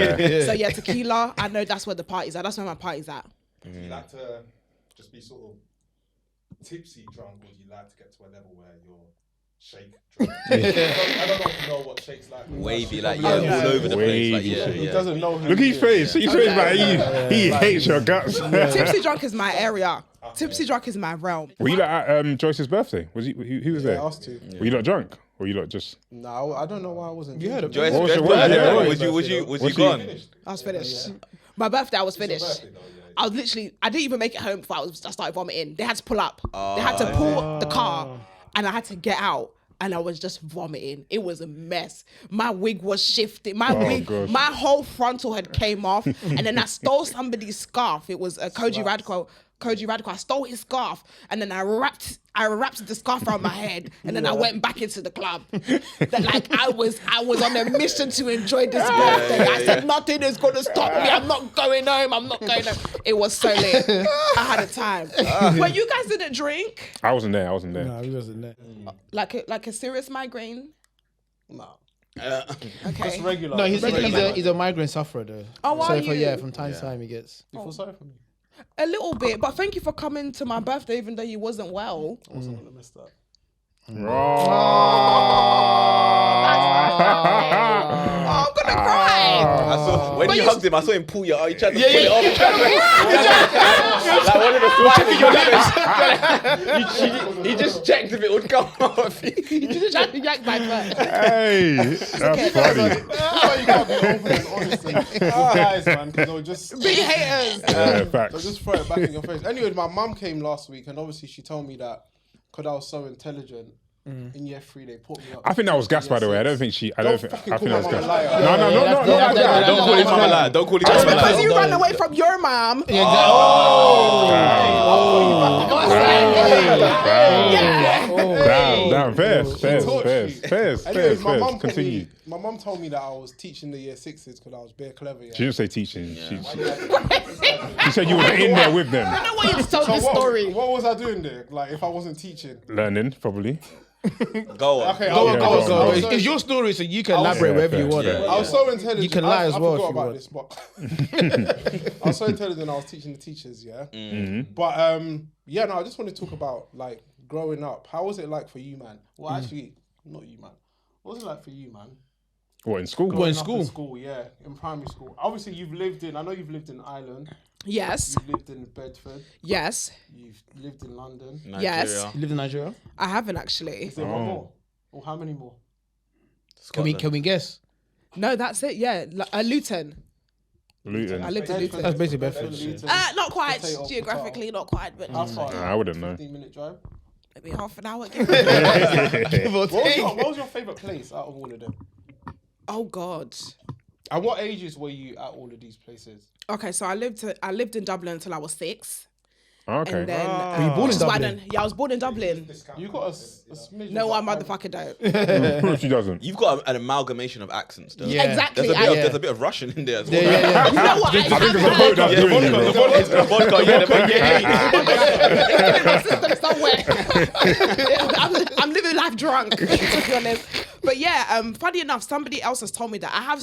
So yeah, tequila. I know that's where the party's at. That's where my party's at. Do you like to just be sort of tipsy drunk, or do you like to get to a level where you're shake drunk? I don't know if you know what shake's like. Wavy, like all over the place. Like He doesn't know who Look at his face. His face, like he hates your guts. Tipsy drunk is my area. Tipsy drunk is my realm. Were you like at Joyce's birthday? Was he? Who was there? us two. Were you not drunk? Or you lot just? No, I don't know why I wasn't. You heard Joyce, What was your- was you gone? I was finished. My birthday, I was finished. I was literally, I didn't even make it home before I started vomiting. They had to pull up. They had to pull the car and I had to get out and I was just vomiting. It was a mess. My wig was shifting. My whole frontal had came off and then I stole somebody's scarf. It was a Koji Radical. I stole his scarf and then I wrapped the scarf around my head and then I went back into the club. Like I was on a mission to enjoy this birthday. I said nothing is gonna stop me. I'm not going home. It was so lit. I had a time. But you guys didn't drink? I wasn't there. No, he wasn't there. Like a serious migraine? No. Okay. Just regular. No, he's a migraine sufferer though. Oh, are you? Yeah, from time to time he gets. You feel sorry for me? A little bit, but thank you for coming to my birthday even though you wasn't well. I wasn't gonna miss that. Oh, I'm gonna cry. I saw when But you you- hugged him. I saw him pull your arm. You tried to pull it off. Like one of the spiders. He just checked if it would come off. You just tried to yank my butt. Hey, that's funny. That's why you gotta be open and honest with guys, man, because they'll just Big haters. they'll Facts. just throw it back in your face. Anyway, my mum came last week and obviously she told me that because I was so intelligent. In year 3, they put me up. I think that was gas, by the way. I don't think she. I Don't think fucking that call was my gas. mum a liar. No, not like that. Don't call his mum a liar. Don't call his Just mum a because liar. you ran away from your mom. Damn, fairs. Anyways, my mum Continue. My mum told me that I was teaching the year 6s because I was bare clever. Yeah. She didn't say teaching. She said you were in there with them. I don't want you to tell So this story. what was I doing there? Like if I wasn't teaching? Learning, probably. Go on. Okay, Go on. I was It's your story, so you can elaborate wherever you want. Yeah. I was so intelligent. You can lie as well I if forgot you about want. this, but I was so intelligent. I was teaching the teachers. Yeah. But yeah, no. I just want to talk about like growing up. How was it like for you, man? Well, actually, not you, man. What was it like for you, man? What, in school? Growing in up school? In school, yeah, in primary school. Obviously, I know you've lived in Ireland. Yes. You've lived in Bedford. Yes. You've lived in London. Yes. You live in Nigeria? I haven't actually. Is there one more? Or how many more? Can we guess? No, that's it. Yeah. Luton. Luton. I lived in Luton. That's basically Bedford. Luton. Not quite. Potato, Geographically, not quite, but How far? I wouldn't know. 15-minute drive. maybe half an hour. What was your favourite place out of all of them? Oh God. And what ages were you at all of these places? Okay, so I lived in Dublin until I was 6. Okay. And then Were you born in which is why I Dublin? don't- Yeah, I was born in Dublin. You got a smidge. No, I of that motherfucker don't. Proof she doesn't. You've got an amalgamation of accents, though. Yeah. Exactly. There's a bit of Russian in there as well. Yeah. You know what? I think there's a vote that's doing you, bro. The vodka, yeah, the vodka. It's in my system somewhere. I'm living life drunk, to be honest. But yeah, funny enough, somebody else has told me that I have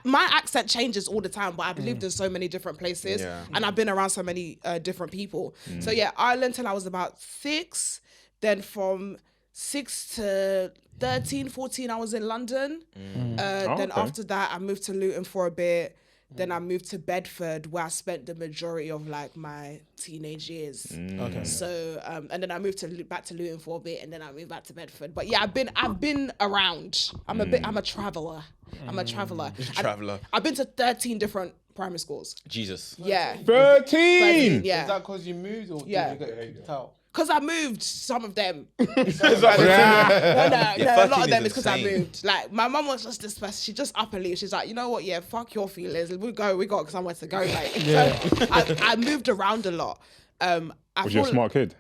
my accent changes all the time, but I've lived in so many different places and I've been around so many different people. So yeah, Ireland till I was about 6. Then from 6 to 13, 14, I was in London. Then okay. after that, I moved to Luton for a bit. Then I moved to Bedford, where I spent the majority of like my teenage years. Okay. So and then I moved back to Luton for a bit, and then I moved back to Bedford. But yeah, I've been around. I'm a traveller. I'm a traveller. Traveller. I've been to 13 different primary schools. Jesus. Yeah. 13. Yeah. Is that because you moved or Yeah. did you get kicked out? Because I moved some of them. Yeah, No, a lot 13 of them is is because I insane. moved. Like, my mum was just this person. She just up and leave. She's like, you know what? Yeah, fuck your feelings. We got somewhere to go. Like, so I moved around a lot. I Was you a feel- smart kid?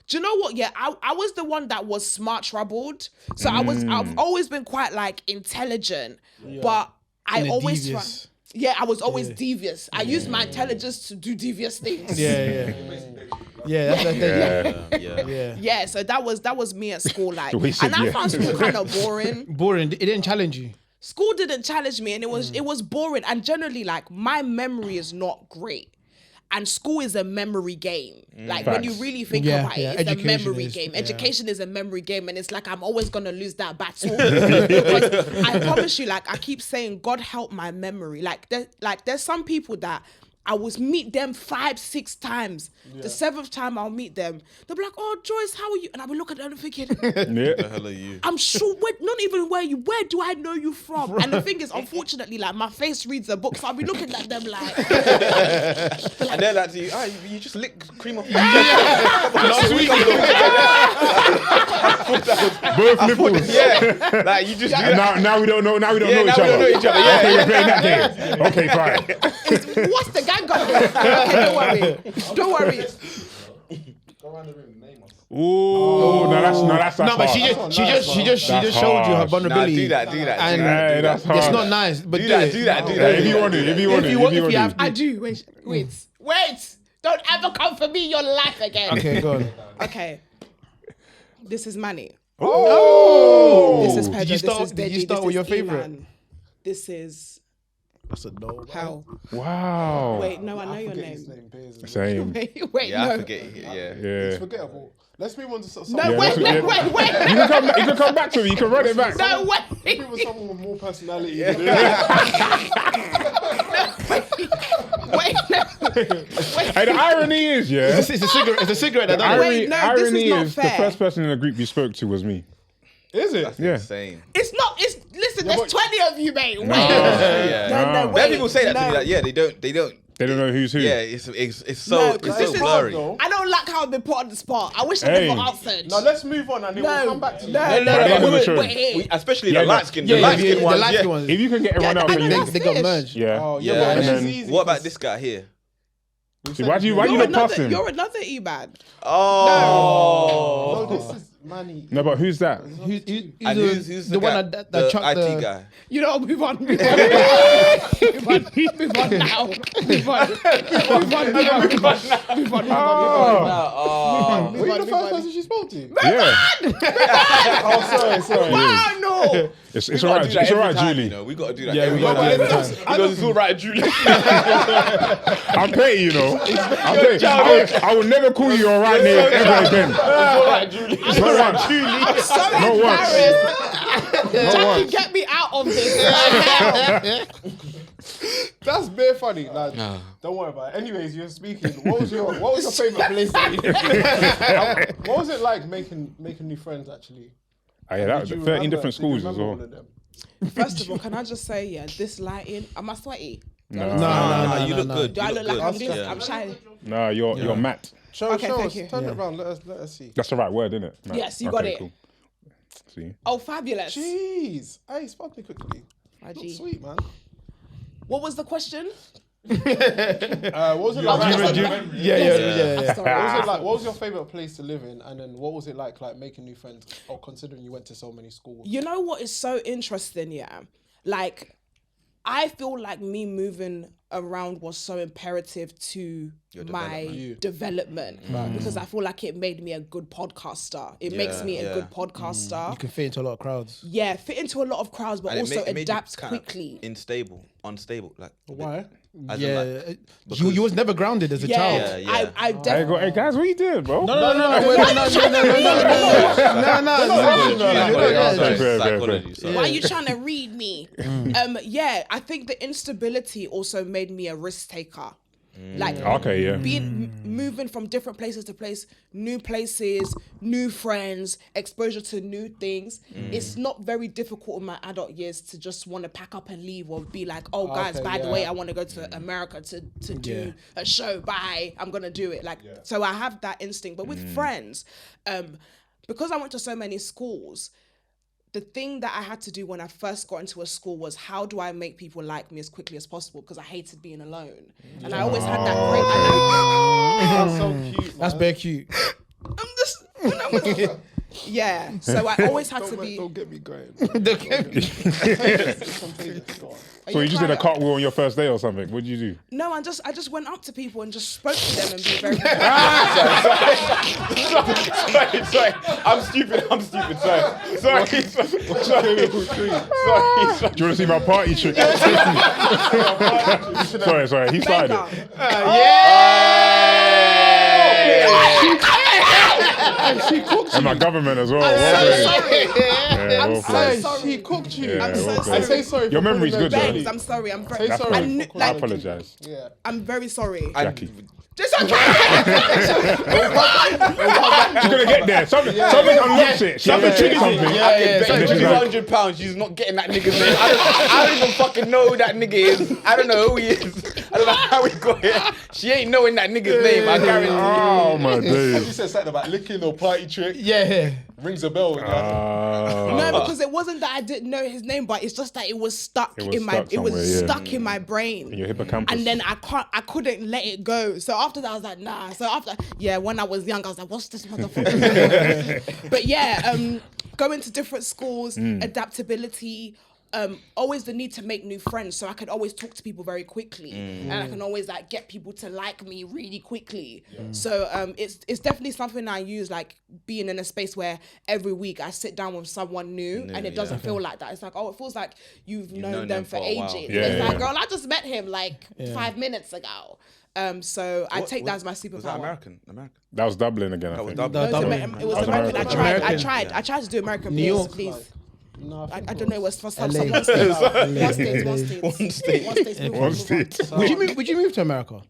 Do you know what? Yeah, I was the one that was smart troubled. So I've always been quite like intelligent, but I always devious. I was always devious. I used my intelligence to do devious things. Yeah. Yeah. Yeah, so that was me at school, like, The way he said and I yeah. found school kind of boring. Boring. It didn't challenge you. School didn't challenge me, and it was boring. And generally, like, my memory is not great. And school is a memory game. Like, when you Facts. really think Yeah, about yeah, it, it's a education memory is, game. yeah. Education is a memory game, and it's like I'm always gonna lose that battle. Because I promise you, like, I keep saying, God help my memory. Like, there's some people that I will meet them 5-6 times. The 7th time I'll meet them, they'll be like, "Oh, Joyce, how are you?" And I'll be looking at them thinking, Yeah. The hell are you? I'm sure, not even where do I know you from? And the thing is, unfortunately, like, my face reads a book, so I'll be looking at them like, And they're like to you, you just lick cream off. Last week. Both nipples. Yeah, like you just do that. Now we don't know. Now we don't Yeah, know each now we other. don't know each other, yeah. Okay, we're playing that game. Okay, fine. what's the gang got here? Okay, don't worry. Go around the room, name us. Ooh, that's No, but harsh. she just That's showed you her harsh. vulnerability. do that. And Hey, that's it's harsh. not nice, but Do that. Yeah, if you want it, if you want it, if you have I do. Wait. Don't ever come for me in your life again. Okay, go on. Okay. This is Manny. Oh, This is Pedro. Did you start with your favorite? Eman. This is That's a no. Hell. wow. Wait, no, I know your Forget his name. name. Bears and Same. Wait, Yeah, I no. forget. Yeah. It's Yeah. forgettable. Let's move on to something. No, Yeah, wait. You can come back to me. You can run it back. No, wait. Maybe with someone with more personality. Wait. Hey, the irony is, yeah. It's a cigarette. It's a cigarette. That done it. Wait, no, this is irony not is the fair. first person in the group you spoke to was me. Is it? Yeah. Insane. It's not. Listen. There's 20 of you, mate. Wait. Yeah. No, When wait. people say that to me, No. like, yeah, they don't. They don't know who's who. Yeah, it's so No, it's 'cause this so is blurry. I don't like how I've been put on the spot. I wish I Hey. never answered. Now let's move on and then we'll come back to you. No, I didn't want to show wait, it. wait. Especially Yeah, the no. light skin, Yeah, the light skin the ones. light Yeah. skin ones. If you can get everyone Yeah, out, I then know you- that's They got fish. merged. yeah. Oh, yeah, Yeah. but this And is then- easy. What about 'cause this guy here? See, why do you not pass him? You're another E-man. Oh. No, this is Manny. No, but who's that? And who's the one guy? that the chucked IT the guy. You know, move on. Move on. Move on now. Move on. Move on now. Move on. Move on. Oh, Were you the first person she spoke to? yeah. Oh, sorry. Ah, no. It's We all gotta right. do that It's all every right, time, Julie. You know, we got to do that. Yeah, we every gotta time. do it every time. Because it's all right, Julie. I'm petty, you know. I'm petty. I will never call you your right name ever again. all right, Julie. Not once. I'm so Not once. embarrassed. Jackie, once. get me out of this right now. That's bare funny. Like, don't worry about it. Anyways, you're speaking. What was your favorite place? What was it like making new friends? Actually, Oh, yeah, that was Do you 13 remember- different do you schools as remember well. all of them? First of all, can I just say, yeah, this lighting, am I sweaty? No, You look good. Do I You look like good. I'm doing? Yeah. I'm shy. no, you're matte. Show Okay, us. thank you. Turn it around. Let us see. That's the right word, isn't it? Matte. Yes, you got it. Cool. See, Oh, fabulous. Jeez, hey, spot me quickly. My Look G. sweet, man. What was the question? What was it like? I'm What sorry. What was your favorite place to live in? And then what was it like making new friends? Or considering you went to so many schools. You know what is so interesting, yeah? Like, I feel like me moving around was so imperative to my development because I feel like it made me a good podcaster. It makes me a good podcaster. You can fit into a lot of crowds. Yeah, fit into a lot of crowds, but And also it made you adapt kind of quickly. unstable. Like Why? As in, Yeah, like, you was never grounded as a child. Yeah, yeah. I Hey, definitely. hey guys, what you doing, bro? No. Psychology. Sorry. Why are you trying to read me? Yeah, I think the instability also made me a risk taker. Like Okay, yeah. moving from different places to place, new places, new friends, exposure to new things. It's not very difficult in my adult years to just want to pack up and leave or be like, oh guys, by the way, I want to go to America to do a show. Bye, I'm gonna do it. Like so I have that instinct. But with friends, because I went to so many schools, the thing that I had to do when I first got into a school was how do I make people like me as quickly as possible, because I hated being alone. And I always had that great... That's so cute. That's very cute. I'm just... When I was, yeah, so I always had to be... Don't get me going. So you just did a cartwheel on your first day or something? What did you do? No, I just went up to people and just spoke to them and be very... Sorry. I'm stupid. Sorry. Do you want to see my party trick? sorry. He started it. And she cooked And my government as well. I'm so sorry. She cooked you. Yeah, I'm so well sorry. I say sorry. Your for memory's calling good, her though. Jenny. Babes, I'm sorry. I'm very... Say That's sorry. fine. I kn- for I calling her apologize. Yeah. I'm very sorry. Jackie. It's okay. She's gonna get there. Something unlocks it. Something triggers something. I can bet And then you she's like, £200 she's not getting that nigga's name. I don't even fucking know who that nigga is. I don't know who he is. I don't know how he got here. She ain't knowing that nigga's name, I guarantee. oh my You days. said something about licking or party trick. Yeah. Rings a bell. No, because it wasn't that I didn't know his name, but it's just that it was stuck It was in my stuck it was somewhere, yeah. stuck in my brain. In your hippocampus. And then I couldn't let it go. So after that I was like, nah. So after when I was young, I was like, what's this motherfucker doing? But yeah, going to different schools, adaptability, always the need to make new friends, so I could always talk to people very quickly, and I can always like get people to like me really quickly. So it's definitely something I use, like being in a space where every week I sit down with someone new and it doesn't feel like that. It's like, oh, it feels like you've known them for a while. ages. Yeah, It's yeah. like, girl, I just met him like 5 minutes ago. So I take that as my superpower. Was that American? That was Dublin again, I That was think. Dublin. No, Dublin. it was That was American. American. I tried to do American. New York. please. No, I don't know. It was for some LA. one state. One state. Would you move to America?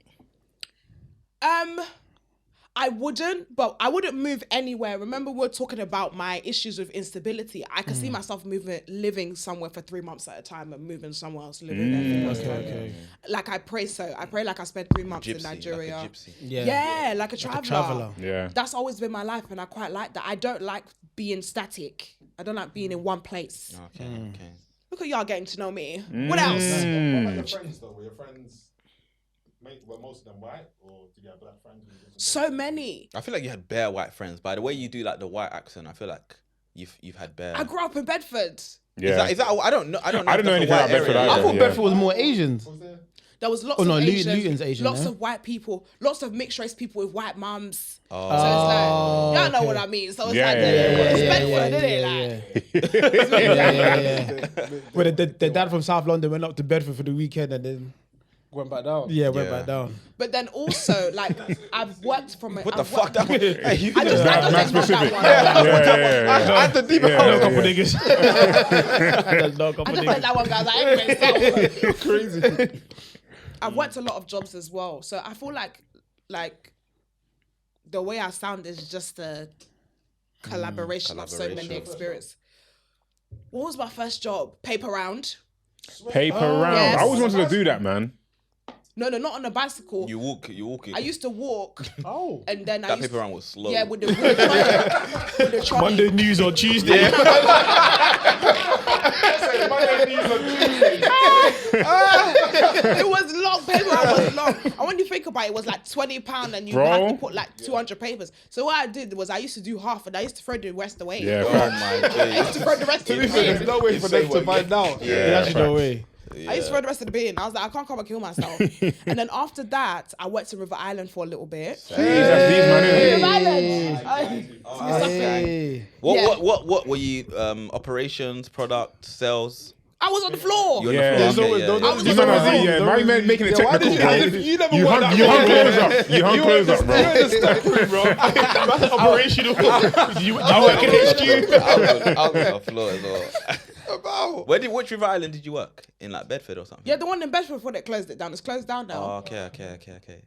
I wouldn't, but I wouldn't move anywhere. Remember, we were talking about my issues with instability. I could see myself living somewhere for 3 months at a time and moving somewhere else, living there for 3 months at a time. Like I pray so. I pray like I spent 3 months in Nigeria. Like a gypsy. Yeah, like a traveler. traveller. Yeah. That's always been my life, and I quite like that. I don't like being static. I don't like being in one place. Okay. Look at y'all getting to know me. What else? What about your friends though? Were your friends, were most of them white, or did you have black friends? So many. I feel like you had bare white friends. By the way you do like the white accent, I feel like you've had bare. I grew up in Bedford. Yeah. Is that I don't know. I don't know. I if don't know that's a anything white about Bedford area. either. I thought Yeah. Bedford was more Asians. There was lots Oh, no, of Asians, Luton's Asian, lots no? of white people, lots of mixed race people with white mums. So it's like, y'all know what I mean. So it's like, it's Bedford, isn't it? Like, Where the dad from South London went up to Bedford for the weekend and then went back down. went back down. but then also, like, I've worked from What the fuck? That was, hey, you I just Mad know specific. that one. I had to deep Yeah, I know a yeah, couple yeah. niggas. I know a couple I just like niggas. that one, guys. Like, anyway, so Crazy. I've worked a lot of jobs as well. So I feel like the way I sound is just a collaboration of so many experiences. What was my first job? Paper round. Paper round. yes. I always wanted to do that, man. No, not on a bicycle. You walk it. I used to walk. Oh. And then I that used paper round was slow. Yeah, with the trolley. Monday news on Tuesday. It was long. Paper round was long. And when you think about it, it was like £20 and you have to put like 200 papers. So what I did was I used to do half and I used to throw the rest away. Yeah, Oh facts. my I used days. to throw the rest of the bin. There's no way for them to find out. There's actually no way. I used to throw the rest of the bin. I was like, I can't come and kill myself. And then after that, I worked in River Island for a little bit. That's these, man. River innit? Island. Hey. What were you? Operations, product, sales. I was on the floor. You're on Yeah. the There's floor. always- Okay, those- yeah, I was yeah. on You the man, floor. yeah, why are you making it Yeah, why technical, did bro? you never You worked hung that way. close up. You hung close up, bro. You're in the step room, bro. That's operational. you work in HQ. I was on the floor as well. About. Which River Island did you work? In like Bedford or something? Yeah, the one in Bedford before they closed it down. It's closed down now. Oh, okay.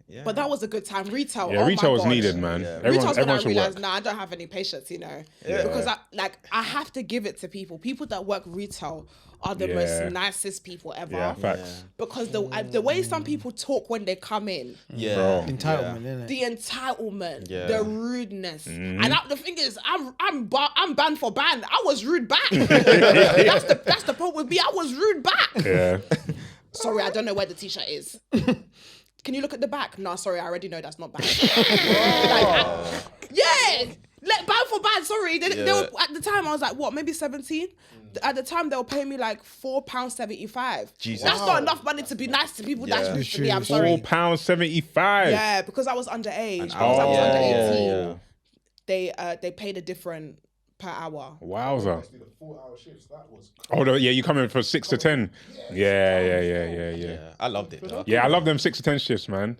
Yeah. But that was a good time. Retail. Yeah, oh retail my was God. needed, man. Yeah. Everyone Retail's when I should realized, work. nah, I don't have any patience, you know. Yeah. Because I have to give it to people. People that work retail are the Yeah. most nicest people ever. Yeah, facts. Because the way some people talk when they come in, Yeah. Bro. Entitlement, innit? the entitlement, Yeah. the rudeness, Mm-hmm. and the thing is, I'm banned for ban. I was rude back. that's the problem with me. I was rude back. Yeah. Sorry, I don't know where the t-shirt is. Can you look at the back? No, sorry, I already know that's not bad. Ban for ban. Sorry, they were, at the time I was like, what, maybe 17? At the time they were paying me like £4.75. Jesus. That's not enough money to be nice to people. That's rude to me. I'm sorry. £4.75. Yeah, because I was underage. Because hour. I was under Yeah, 18. yeah. They paid a different per hour. Wowza. The 4-hour shifts, that was Oh, yeah, you come in from 6 to 10. Yeah. Yeah. I loved it though. Yeah, I love them 6 to 10 shifts, man.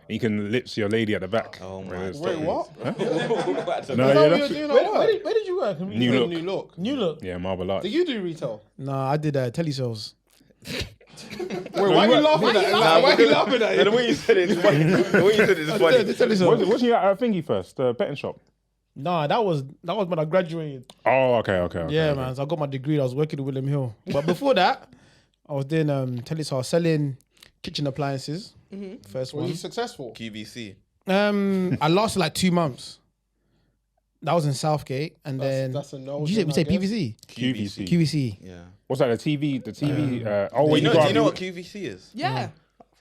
You can lips your lady at the back. Oh my. Wait, what? No, How yeah, were you that's, doing at work? Where did you work? New Look. New Look. New Look. Yeah, Marble Arts. Did you do retail? No, I did telesales. Wait, why are you laughing at it? Why are you laughing at it? The way you said it is funny. The way you said it is funny. Wasn't you at Thingy first, the betting shop? No, that was when I graduated. Oh, okay. Yeah, man. So I got my degree. I was working at William Hill. But before that, I was doing telesales. I was selling kitchen appliances. First Were one. you successful? QVC. I lasted like 2 months. That was in Southgate, and then That's a no. you then, say I guess. PVC, QVC. QVC. Yeah. What's that, the TV? Do When you you go know up- what QVC is? Yeah.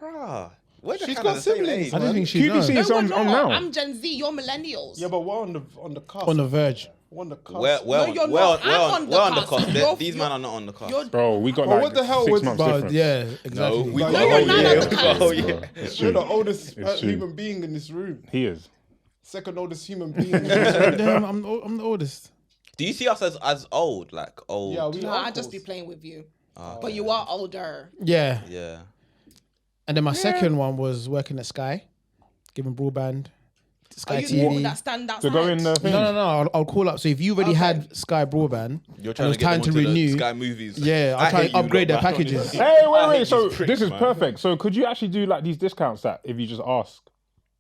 Bruh. We're She's kind got of the same siblings, age. I didn't think she QVC knows. is on No, now. I'm Gen Z. You're millennials. Yeah, but we're on the cusp. On the verge. We're on the cusp. We're you're not. I'm on on the the cusp. cusp. These men are not on the cusp. You're, Bro, we got But like what the hell 6 was- months But difference. yeah, exactly. we No, got you're oh, not yeah. on the cusp. Oh, yeah. It's You're true. the oldest It's true. human being in this room. He is. Second oldest human being in this room. Damn, I'm the oldest. Do you see us as old? Like old? Yeah, we no, are I just be uncles. playing with you. Oh, But you are older. Yeah. yeah. And then my second one was working at Sky, giving broadband, Sky Are you TV. that stand outside? To go in the thing. No. I'll call up. So if you already had Sky broadband, You're and trying it was to get time them to onto the renew. Sky Movies. Yeah, I I'll try hate and you upgrade lot, their man. packages. Hey, I wait. hate So these pricks, this is man. perfect. So could you actually do like these discounts that if you just ask,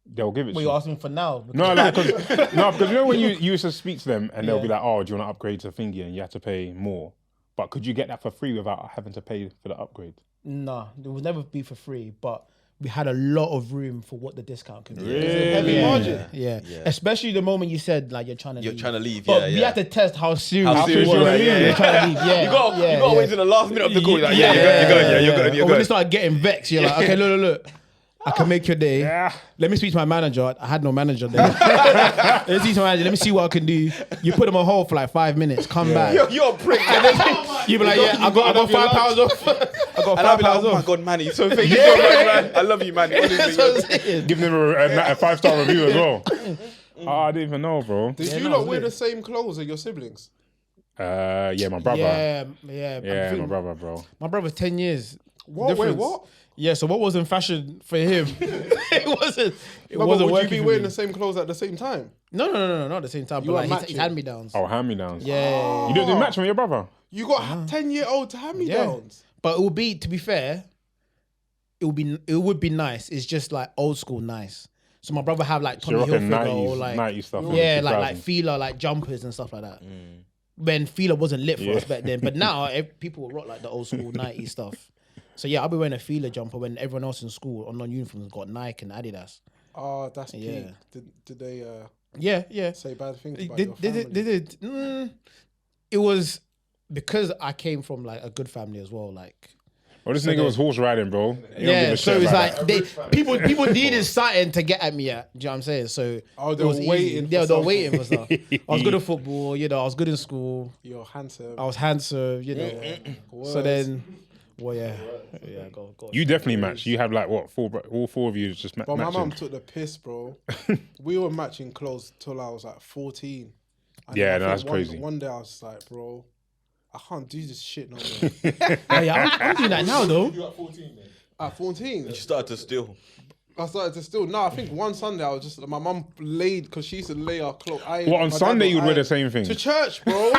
they'll give it to Well, you? you're asking for now. No, like, because you know when you used to speak to them and they'll be like, oh, do you want to upgrade to Thingy and you have to pay more? But could you get that for free without having to pay for the upgrade? No, it will never be for free, but we had a lot of room for what the discount can be. Heavy margin. Yeah. Especially the moment you said like you're trying to leave. But But we had to test how serious, How serious you you were. were, yeah. You're trying to leave. Yeah. You got to wait till the last minute of the call. You're like, Yeah, you're going. You're Or when going. you start getting vexed, you're like, okay, look. I can make your day. Yeah. Let me speak to my manager. I had no manager then. Let me speak to my manager. Let me see what I can do. You put them on hold for like 5 minutes. Come back. You're a prick. You be like, yeah, I got £5 off. I got And I'll £5 be like, oh my off. God, Manny. So thank you so much, man. I love you, Manny. That's what I'm saying. Give them a 5-star review as well. Oh, I didn't even know, bro. Did Yeah, you no, not it's wear lit. the same clothes as your siblings? Yeah, my brother. Yeah. Yeah, my brother, bro. My brother's 10 years. What? Wait, difference. what? Yeah, so what was in fashion for him? It wasn't No, but wasn't would working you be for wearing me. the same clothes at the same time? No, not at the same time. You But are like his matching. hand-me-downs. Oh, hand-me-downs. Yeah. You don't do match with your brother? You got 10-year-old hand-me-downs. But it would be, to be fair, it would be nice. It's just like old school nice. So my brother have like So you're Tommy rocking Hilfiger 90s, or like 90s stuff. from yeah, the like 2000s. Fila, like jumpers and stuff like that. When Fila wasn't lit for us back then, but now people will rock like the old school 90s stuff. So yeah, I'll be wearing a Fila jumper when everyone else in school on non-uniforms got Nike and Adidas. Oh, that's Yeah. peak. Did they Yeah. say bad things about They your family? did. It was because I came from like a good family as well. Like Well, this nigga was horse riding, bro. You don't give yeah, a so shit it's about like that. people needed something to get at me at. Do you know what I'm saying? So Oh, they it was were easy. waiting for Yeah, they were something. waiting for stuff. I was good at football. You know, I was good in school. You're handsome. I was handsome. You know. So then, well, yeah, go. You definitely match. You have like what all four of you just But my matching. mum took the piss, bro. We were matching clothes till I was like 14. And Yeah, I no, think that's crazy. One day I was like, bro, I can't do this shit no more. Oh, yeah, I'm doing that now though. You at 14 then? At 14, You started to steal. I started to still. No, I think one Sunday I was just my mum laid because she used to lay our clothes. What, on Sunday you'd wear the same thing? to church, bro.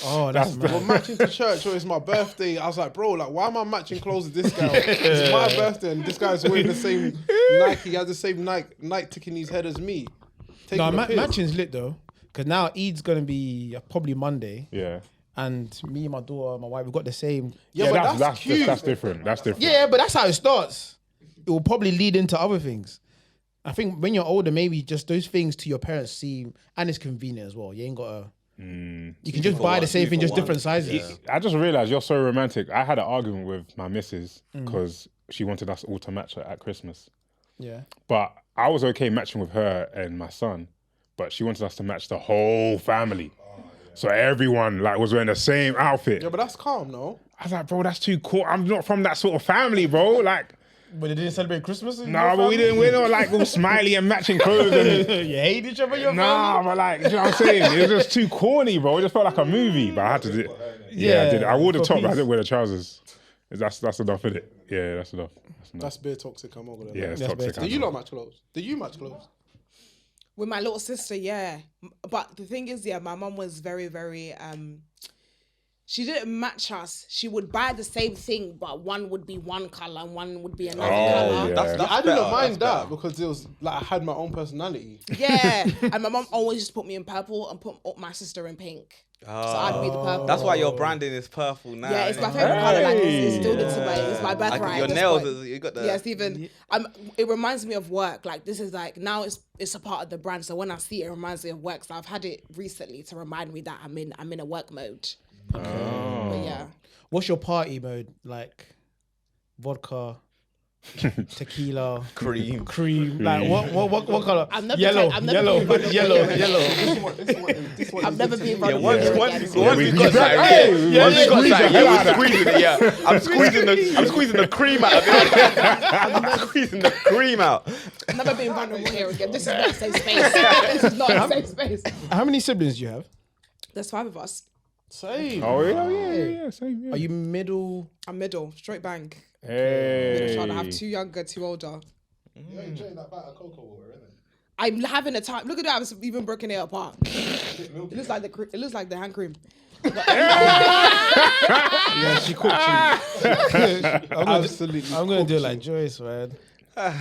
Oh, that's We're matching to church. Or it's my birthday. I was like, bro, like, why am I matching clothes with this guy? It's my birthday, and this guy's wearing the same Nike. He has the same Nike tick in his head as me. no, Taking the piss. matching's lit though, because now Eid's gonna be probably Monday, Yeah. and me, my daughter, my wife, we got the same. Yeah, but that's cute. That's different. That's different. Yeah, but that's how it starts. It will probably lead into other things. I think when you're older, maybe just those things to your parents seem, and it's convenient as well. You ain't got to. You can just buy the same thing, just different sizes. I just realized you're so romantic. I had an argument with my missus because she wanted us all to match her at Christmas. Yeah. But I was okay matching with her and my son, but she wanted us to match the whole family. So everyone like was wearing the same outfit. Yeah, but that's calm, no? I was like, bro, that's too cool. I'm not from that sort of family, bro. Like, But they didn't celebrate Christmas? no, but we're not like all smiley and matching clothes. And, You hate each other, your nah, but like, you know what I'm saying? It was just too corny, bro. It just felt like a movie, but I had to do it. Yeah, I did it. I wore the for top, but I peace. didn't wear the trousers. That's enough, isn't it? Yeah, that's enough. That's bare toxic. I'm not gonna. Yeah, lie. it's That's toxic. better. Do you not match clothes? Do you match clothes? With my little sister, yeah. But the thing is, yeah, my mum was very, very she didn't match us. She would buy the same thing, but one would be one colour and one would be another colour. yeah. That's I didn't better, mind that's that better. because it was like I had my own personality. Yeah. And my mum always just put me in purple and put my sister in pink. So I'd be the purple. That's why your branding is purple now. Yeah, it's my innit? favourite colour. Like, it's still into my, it's my birthright. Your at this nails, point. you got the. Yes, even it reminds me of work. Like this is like now it's a part of the brand. So when I see it, it reminds me of work. So I've had it recently to remind me that I'm in a work mode. But yeah, What's your party mode? Like vodka, tequila, cream. Like what color? I've never Yellow, tried- I've never yellow, been one of yellow, those. yellow. I've never been Yeah, vulnerable once again. we got that, once we got that, yeah, we're squeezing it. Yeah, I'm squeezing the cream out of it. I'm squeezing the cream out. I've never been vulnerable here again. This is not a safe space. This is not a safe space. How many siblings do you have? There's 5 of us. Same. Oh yeah, same. Yeah. Are you middle? I'm middle, straight bang. Hey. Middle child. I have 2 younger, 2 older. You're enjoying that bite of cocoa water, isn't it? I'm having a time. Look at that. I've even broken it apart. It looks like it looks like the hand cream. Yeah, she cooked you. Absolutely. I'm gonna do it like Joyce, man. I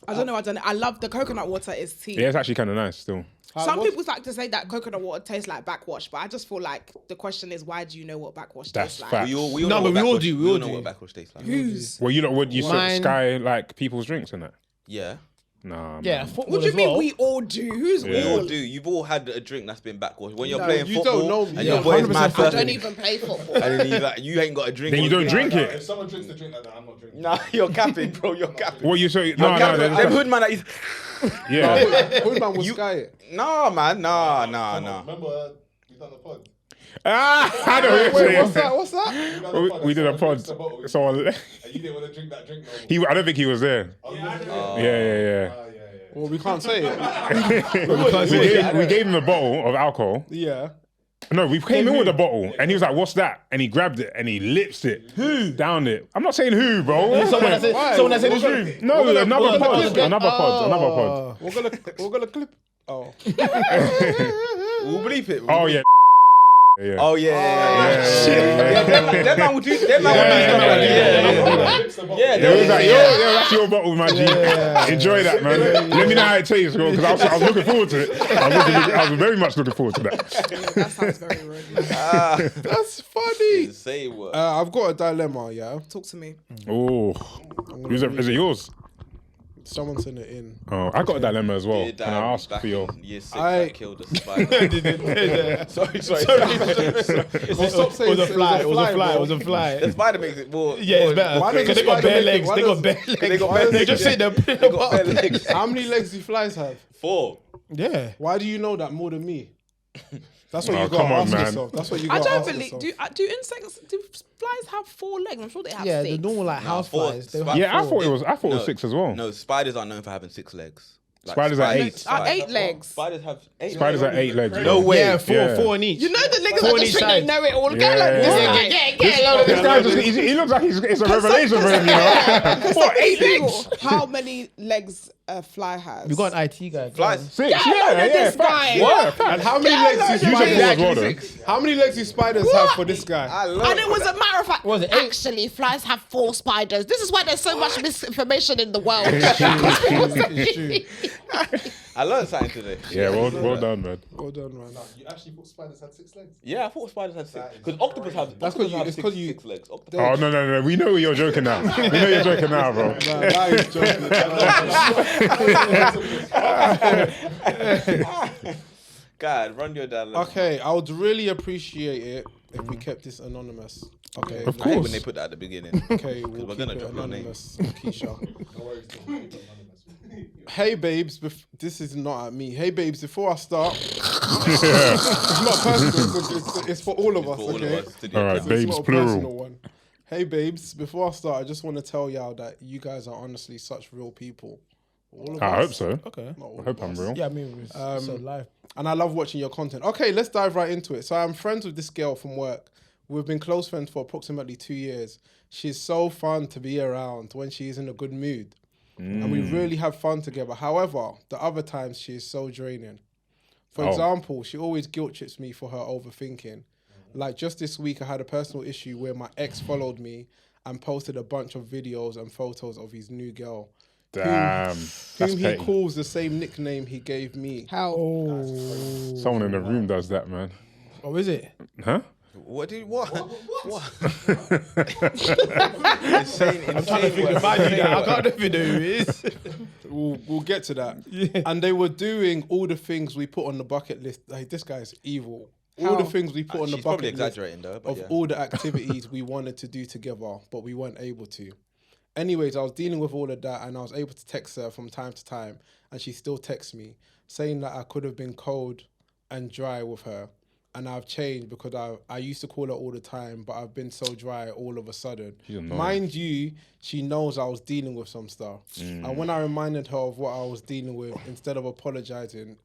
don't know. I love the coconut water is tea. Yeah, it's actually kind of nice still. Some people like to say that coconut water tastes like backwash, but I just feel like the question is, why do you know what backwash That's tastes like? fact. We all No, know but what we all backwash- do, we We all all know do. what backwash tastes like. Who's? Well, would you Mine- sky like people's drinks and that? Yeah, Nah. Yeah, man. football What do you as mean well. we all do? Who's we all? all do. You've all had a drink that's been backwash. When you're No, playing you football don't know and me. your Yeah, boy is 100%. mad I first, don't even play football. and then you ain't got a drink. Then you don't drink If it. someone drinks the drink like that, I'm not drinking. Nah, you're capping, bro. You're capping. What you say? You're No, capping. no. Them hood man that is. Yeah. Hoodman was Sky it. Nah, man. Nah. Remember, we done the pod. I know what you're Wait, saying. what's that? What's that? We did a pod. Someone. And you didn't want to drink that drink no more. I don't think he was there. Yeah. Well, we can't say it. We gave him a bottle of alcohol. Yeah. No, we came in with a bottle, and he was like, "What's that?" And he grabbed it and he lips it. Who? Downed it. I'm not saying who, bro. Someone that's in this room. No, another pod. We're gonna clip. Oh. We'll bleep it. Oh yeah. Yeah. Oh yeah. That man would do. That man would do stuff like that. Yeah. It was like, yo, that's your bottle, man. G. Enjoy that, man. Let me know how it tastes, bro, because I was looking forward to it. I was very much looking forward to that. That sounds very rude. Man. That's funny. Say what? I've got a dilemma, yeah. Talk to me. Oh, is it yours? Someone sent it in. Oh, I got a dilemma as well. Yeah, Can I ask back for your? in Year 6, I- I killed a spider. Sorry. Well, stop saying It was a fly. It was a fly. It bro. was a fly. The spider makes it more. Yeah, it's better. Why does Because the they got spider bare make it- legs. why They got does- bare legs. They got bare They legs. just sit there. They got bare legs. How many legs do flies have? 4. Yeah. Why do you know that more than me? That's what Oh, you got come to on, ask man. yourself. That's what you I got to don't ask believe. yourself. Do insects? Do flies have 4 legs? I'm sure they have Yeah, 6. the normal like house four. flies. They have Yeah, I four. thought it was 6 as well. No, spiders are known for having 6 legs. Spiders are 8. Are 8 legs. Spiders have 8 Spiders are 8 legs. No way. Yeah, four in each. You know the niggas Four that on just each think side. they know it all. Yeah, Get like this yeah. guy. Get a load of This guy just, he looks like it's a revelation for him, you know? What, 8 legs? How many legs a fly has? We got an IT guy. Flies. 6, Get a load of this guy. What? And how many legs do You should spiders? as well, though. How many legs do spiders have for this guy? I love And it was a matter of fact. Was it 8? Actually, flies have 4 spiders. This is why there's so much misinformation in the world. I learned something today. Yeah, well done, man. Well done, man. You actually thought spiders had 6 legs? Yeah, I thought spiders had 6. Because octopus have. That's octopus 'cause you- have it's six- 'cause you- 6 legs. Octopus. Oh, no. We know you're joking now. We know you're joking now, bro. Nah, that is joking. God, run your down. Okay, I would really appreciate it if we kept this anonymous. Okay, Of I hate when course. they put that at the beginning. Okay, we're we'll gonna keep it drop your name. anonymous. Keisha. Hey babes, this is not at me. Hey babes, before I start, it's not personal. It's for all of us. For all Okay. of us to do All right, it. It's babes, not a plural. personal one. Hey babes, before I start, I just want to tell y'all that you guys are honestly such real people. All of I us. hope so. Okay. Not all I hope of I'm us. real. Yeah, I mean, it's so live. And I love watching your content. Okay, let's dive right into it. So I'm friends with this girl from work. We've been close friends for approximately 2 years. She's so fun to be around when she's in a good mood. And we really have fun together. However, the other times she is so draining. For Oh. example, she always guilt trips me for her overthinking. Like just this week, I had a personal issue where my ex followed me and posted a bunch of videos and photos of his new girl. Damn. That's Whom he petty. calls the same nickname he gave me. How? Someone in the room does that, man. Oh, is it? Huh? What? Insane I can't even know who it is. We'll get to that. And they were doing all the things we put on the bucket list. Like, this guy's evil. All the How? things we put on the She's probably bucket list exaggerating though. But of yeah. all the activities we wanted to do together, but we weren't able to. Anyways, I was dealing with all of that and I was able to text her from time to time and she still texts me saying that I could have been cold and dry with her. And I've changed because I used to call her all the time, but I've been so dry all of a sudden. Mind you, she knows I was dealing with some stuff. And when I reminded her of what I was dealing with, instead of apologizing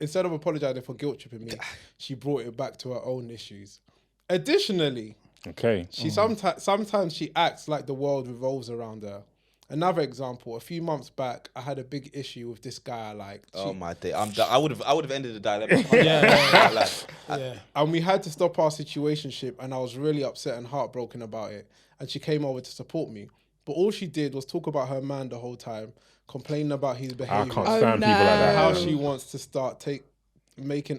for guilt tripping me, she brought it back to her own issues. Additionally, Okay. she sometimes she acts like the world revolves around her. Another example, a few months back, I had a big issue with this guy I liked. Oh my day! I would have ended the dilemma. And we had to stop our situationship and I was really upset and heartbroken about it. And she came over to support me. But all she did was talk about her man the whole time, complaining about his I behavior, can't stand people like that. how she wants to start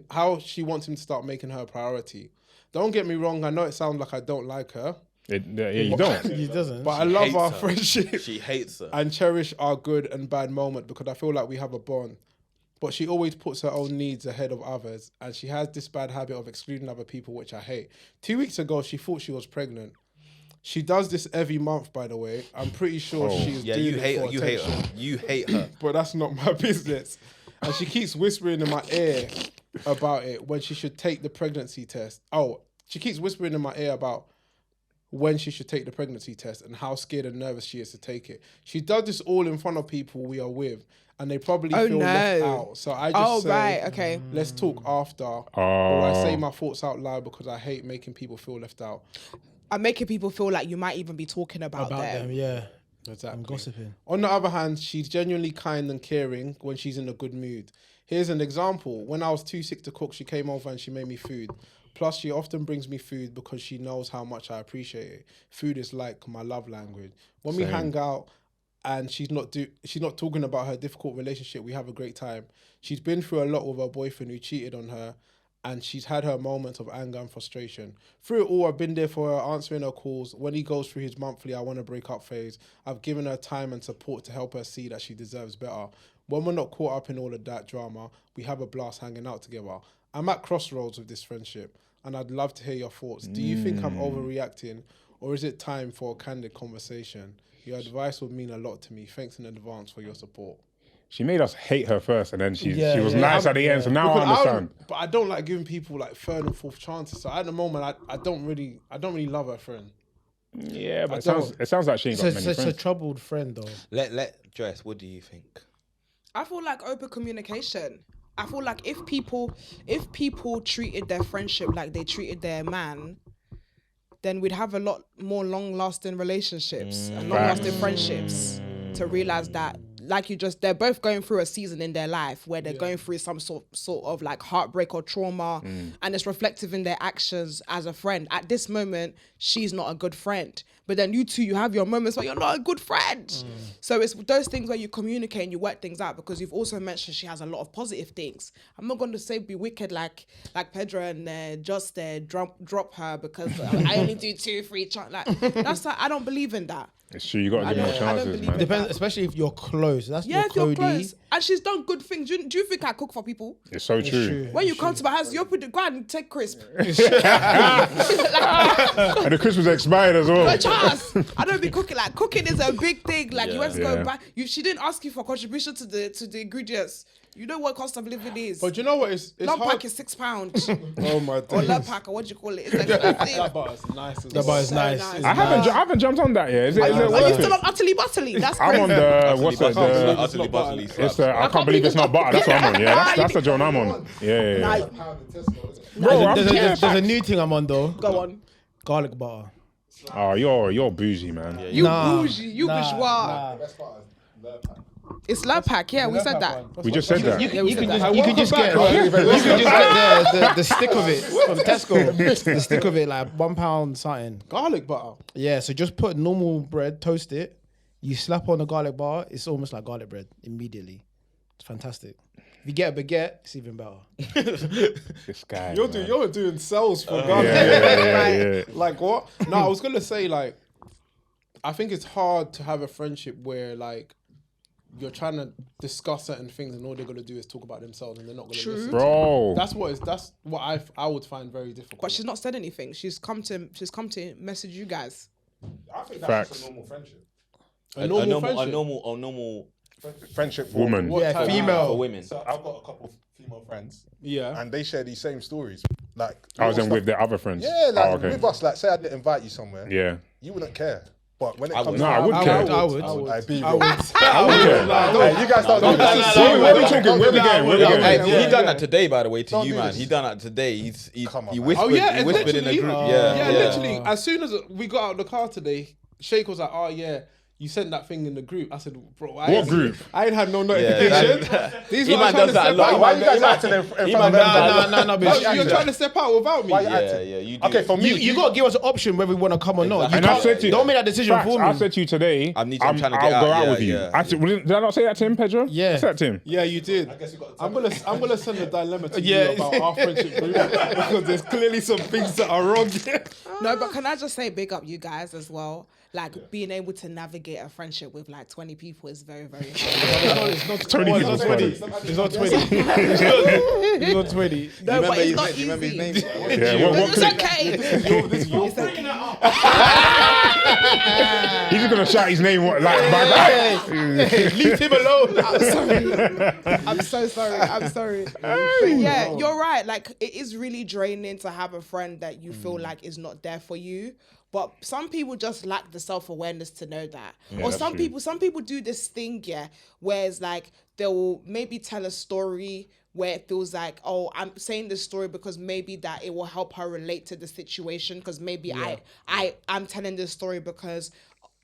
how she wants him to start making her a priority. Don't get me wrong, I know it sounds like I don't like her, Yeah, you don't. He doesn't. but I love hates our her. friendship. She hates her. And cherish our good and bad moment because I feel like we have a bond. But she always puts her own needs ahead of others and she has this bad habit of excluding other people, which I hate. 2 weeks ago, she thought she was pregnant. She does this every month, by the way. I'm pretty sure she's Yeah, doing you it hate for her. You hate attention. her. You hate her. But that's not my business. And she keeps whispering in my ear about it when she should take the pregnancy test. Oh, she keeps whispering in my ear about when she should take the pregnancy test and how scared and nervous she is to take it. She does this all in front of people we are with and they probably feel left out. So I just say, right, okay. let's talk after. Or I say my thoughts out loud because I hate making people feel left out. I'm making people feel like you might even be talking about them. yeah. Exactly. I'm gossiping. On the other hand, she's genuinely kind and caring when she's in a good mood. Here's an example. When I was too sick to cook, she came over and she made me food. Plus, she often brings me food because she knows how much I appreciate it. Food is like my love language. When we hang out and she's not talking about her difficult relationship, we have a great time. She's been through a lot with her boyfriend who cheated on her and she's had her moments of anger and frustration. Through it all, I've been there for her, answering her calls. When he goes through his monthly I want to break up phase, I've given her time and support to help her see that she deserves better. When we're not caught up in all of that drama, we have a blast hanging out together. I'm at crossroads with this friendship, and I'd love to hear your thoughts. Do you think I'm overreacting, or is it time for a candid conversation? Your advice would mean a lot to me. Thanks in advance for your support. She made us hate her first, and then she was yeah. nice at the end. So now I Because understand. but I don't like giving people like third and fourth chances. So at the moment, I don't really love her friend. Yeah, but I it sounds like she ain't got many It's a friends. troubled friend, though. Let Joyce. What do you think? I feel like open communication. I feel like if people treated their friendship like they treated their man, then we'd have a lot more long-lasting relationships and long-lasting friendships. To realize that, like they're both going through a season in their life where they're going through some sort of like heartbreak or trauma, and it's reflective in their actions as a friend. At this moment, she's not a good friend, but then you have your moments where you're not a good friend. So it's those things where you communicate and you work things out, because you've also mentioned she has a lot of positive things. I'm not going to say be wicked like Pedro and just drop her because I only do 2-3 like I don't believe in that. It's true, you got to give more chances, man. Depends, especially if you're close. That's Yeah, your if you're Cody. close. And she's done good things. Do you think I cook for people? It's so true. When you come to my house, you open the ground and take crisp. And the crisp was expired as well. No chance. I don't be cooking. Like, cooking is a big thing. Like, you went to go back. She didn't ask you for contribution to the ingredients. You know what cost of living is. But you know what? It's Love hard. pack is £6. Oh my Or days. love pack, or what do you call it? It's expensive. That bar is nice. That bar is So nice. nice. I haven't jumped on that yet. Is it Are you worth still it? on utterly butterly? That's I'm crazy. on the what's that? Utterly butterly. It's the I can't believe it's not butter. That's what I'm on. Yeah, that's the John I'm on. Yeah. Nah, Bro, I'm There's a new thing I'm on though. go on. Garlic butter. Oh, you're bougie, man. You Nah, bougie, you bourgeois. It's love pack, yeah, we said that. We just said that. You can just Welcome get the stick of it from Tesco. The stick of it, like £1 something. Garlic butter. Yeah, so just put normal bread, toast it. You slap on the garlic bar. It's almost like garlic bread immediately. It's fantastic. If you get a baguette, it's even better. This guy. You're doing sales for garlic. Yeah. Like what? No, I was gonna say like, I think it's hard to have a friendship where like you're trying to discuss certain things and all they're gonna do is talk about themselves and they're not gonna listen. Bro. That's what I would find very difficult. But she's not said anything. She's come to message you guys. I think Facts. that's just a normal friendship. a normal friendship. A normal Friendship for Woman. What Yeah, type? female. for women. So I've got a couple of female friends, Yeah. and they share these same stories. Like I was in little with stuff. the other friends. Yeah, like Oh, okay. with us. Like, say I didn't invite you somewhere, Yeah. you wouldn't care. But when it I comes, would. to No, I would care. I would. Like, be I real. would. Hey, you guys don't do this. Where we talking? Where we going? Where we Hey, going? he done that today, by the way, to Don't you, do man. this. He done that today. He Come on, man. whispered. Oh yeah, he whispered in the literally. group. Yeah, literally. As soon as we got out of the car today, Sheikh was like, "Oh yeah, you sent that thing in the group." I said, "Bro, What group? I ain't had no Yeah, notification." These Eman ones trying does to that a step lot. out. Why you guys acting in front of Eman them? does that. No, No, you're trying to step out without me. Why you Yeah, acting? yeah, you do. Okay, for me, You got to give us an option whether we want to come or not. You And I can't, said to you, don't make that decision facts, for me. I said to you today, I'm trying to get I'll go out, out yeah, with you. yeah. Did I not say that to him, Pedro? Yeah. I said that to him. Yeah, you did. guess you got to I'm gonna send a dilemma to Yeah. you about our friendship group because there's clearly some things that are wrong. No, but can I just say big up you guys as well? Like being able to navigate a friendship with like 20 people is very, very hard. It's not 20 it's people not funny. 20. It's not 20. It's not 20. No, but it's his not name? Do you remember his easy. name? Yeah. What It's clique? okay. He's just gonna shout his name like back. Leave him alone. I'm sorry. I'm so sorry. I'm sorry. But yeah, you're right. Like it is really draining to have a friend that you feel like is not there for you. But some people just lack the self-awareness to know that. Or that's some true. people do this thing, yeah, where it's like they'll maybe tell a story where it feels like, oh, I'm saying this story because maybe that it will help her relate to the situation. Because maybe I'm telling this story because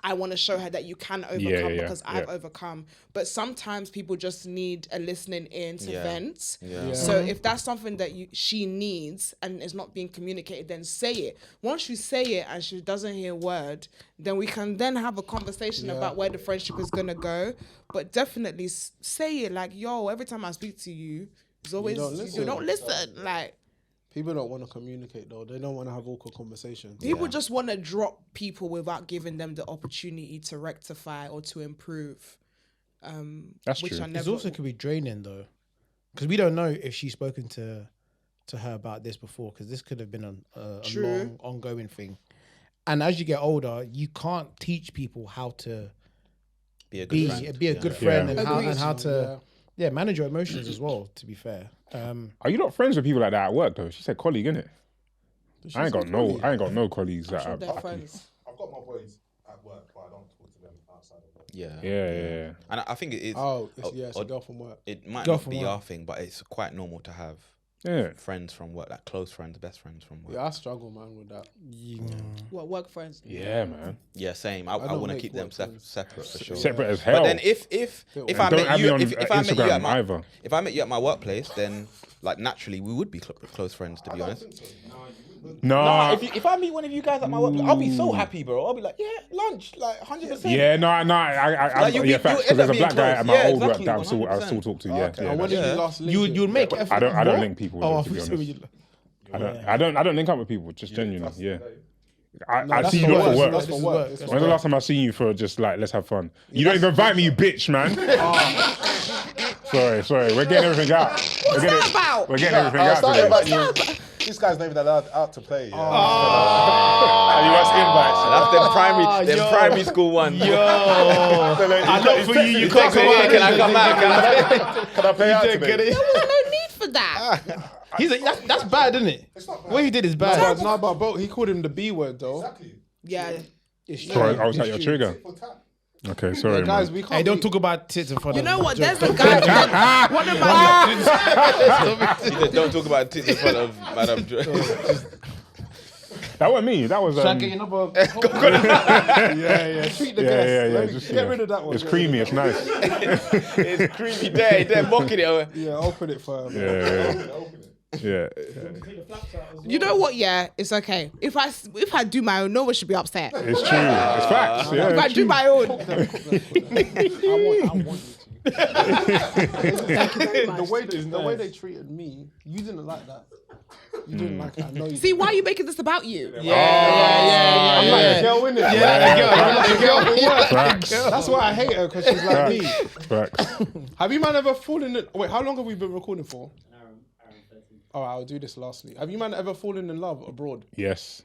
I want to show her that you can overcome because I've overcome. But sometimes people just need a listening in to vent. Yeah. So if that's something that she needs and is not being communicated, then say it. Once you say it and she doesn't hear a word, then we can then have a conversation about where the friendship is gonna go. But definitely say it like, yo, every time I speak to you, it's always you don't listen. Like People don't want to communicate though. They don't want to have awkward conversations. people just want to drop people without giving them the opportunity to rectify or to improve. That's which true. I It never. also could be draining though, because we don't know if she's spoken to her about this before. Because this could have been a long, ongoing thing. And as you get older, you can't teach people how to Be a good friend. be a good friend Yeah. and how to manage your emotions as well. To be fair, Are you not friends with people like that at work though? She said colleague, innit? I ain't got no colleagues that sure are. they're friends. I've got my boys at work, but I don't talk to them outside of work. Yeah. And I think it is. Oh, it's a girl from work. It might Girl not from be work. our thing, but it's quite normal to have friends from work, like close friends, best friends from work. Yeah, I struggle, man, with that. What work friends? Yeah, man. Yeah, same. I don't want to make keep them work friends. separate for sure. Separate as hell. But then if I Don't met add you, me on if I met you Instagram at my, either. if I met you at my workplace, then like naturally we would be close friends. To be honest. No. If I meet one of you guys at my workplace, I'll be so happy, bro. I'll be like, yeah, lunch, like 100%. Yeah, no, I Like, yeah, facts. Because there's a black guy at my old work exactly, that I still 100%. talk to. Yeah, And when did you last link You with? make. I don't link people. Oh, To be I thought honest, you- I don't link up with people. Just genuinely, yeah. I That's see you for not for work. work. That's for work. When's the last time I seen you for just like let's have fun? You don't even invite me, you bitch, man. Sorry. We're getting everything out. What's that about? We're getting everything out Sorry today. about you. This guy's not even allowed out to play. Yeah. And you must invites. That's the primary school one. Yo, I know for you, you can't Can I come back? Can I play out today? There was no need for that. He's like, that's bad, isn't it? What he did is bad. But he called him the B word though. Yeah. Sorry, I was at your trigger. Okay, sorry, Guys, man. we can't. Hey, don't talk about tits in front You of know what? There's a guy. One of my. Don't talk about tits in front of Madam Joyce. That wasn't me. That was Yeah. Treat the yeah. guest. Just, Get rid of that one. It's creamy. It's nice. It's creepy. They're mocking it. Yeah, open it for him. Yeah. You know what? Yeah, it's okay. If I do my own, no one should be upset. It's true. It's facts. Yeah, If I it's do true. my own, I want you to. The way they treated me, you didn't like that. You didn't like it. I know you. see why are you making this about you? I'm like a girl, innit? That's why I hate her, because she's like me. Facts. Have you man ever fallen in? Wait, how long have we been recording for? Oh, I'll do this lastly. Have you man ever fallen in love abroad? Yes.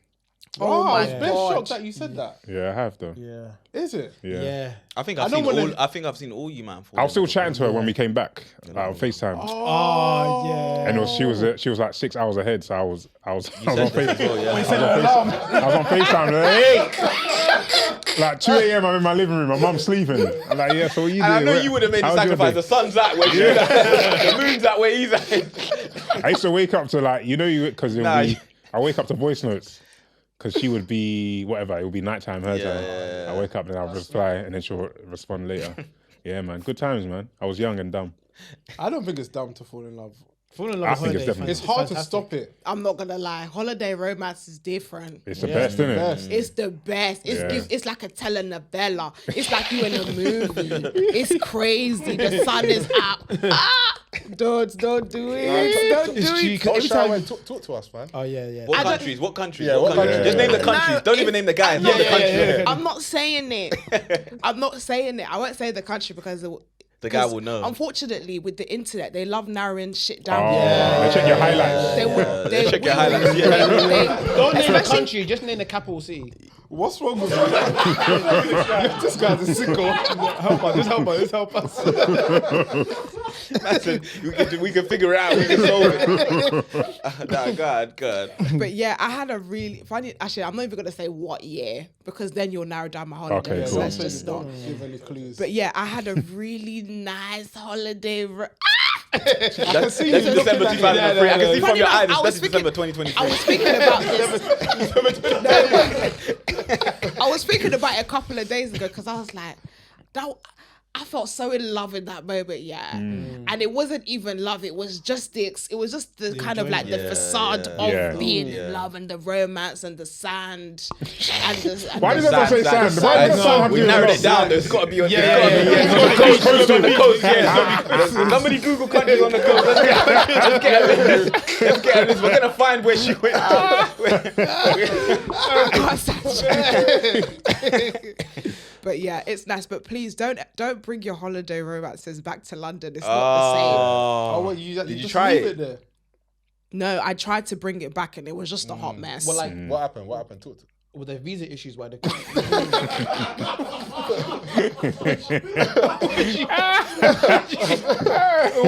Oh, I was my best God. shocked that you said that. Yeah, I have though. Yeah. Is it? Yeah. I think I I've don't seen wanna- all. I think I've seen all you, man. I was still chatting to her when we came back on FaceTime, Oh, yeah. and she was like 6 hours ahead. So I was on FaceTime. Yeah. I was on FaceTime. Like 2 a.m. I'm in my living room. My mum's sleeping. I'm like, yeah. So what you doing? And I know you would have made the How was your sacrifice. day? The sun's that way, the moon's that way, he's at. I used to wake up to like because I wake up to voice notes. Because she would be whatever, it would be nighttime her time. yeah. I wake up and I'll reply and then she'll respond later. Yeah, man. Good times, man. I was young and dumb. I don't think it's dumb to fall in love. Fall in love I with think it's holiday, definitely- It's hard to fantastic. stop it. I'm not gonna lie. Holiday romance is different. It's the best, isn't it? Best. It's the best. It's like a telenovela. It's like you in a movie. It's crazy. The sun is out. Don't do it. Don't do it. Go Every shower time- and talk to us, man. Oh, yeah. What countries? What countries? Yeah, what countries? Just name the countries. No, Don't even name the guys. Name the country. I'm not saying it. I'm not saying it. I won't say the country because The guy will know. Unfortunately, with the internet, they love narrowing shit down. They check your highlights. They check your highlights. Yeah. Don't name the country, just name the capital city. What's wrong with you? This guy's a sicko. Help us. Listen, we can figure it out. We can solve it. Nah, God. But yeah, I had a really funny. Actually, I'm not even gonna say what year because then you'll narrow down my holiday. Okay, So cool. let's just stop. Don't give any clues. But yeah, I had a really nice holiday. That's December 2003. I can see from your eyes. That's December 2023. I was thinking about this. I was thinking about it a couple of days ago because I was like, I felt so in love in that moment, yeah. And it wasn't even love; it was just the kind of like the facade of being in love and the romance and the sand. Why does everyone say sand? Why does sand have to We do narrowed with it down. love? There's got to be on the Coast on the coast. Yeah, somebody Google countries on the coast. Let's get a list. We're gonna find where she went. But yeah, it's nice. But please don't bring your holiday romances back to London. It's not the same. Oh, what you Did you just try leave it? there? No, I tried to bring it back and it was just a hot mess. Well, like, what happened? Talk to. With the visa issues, why they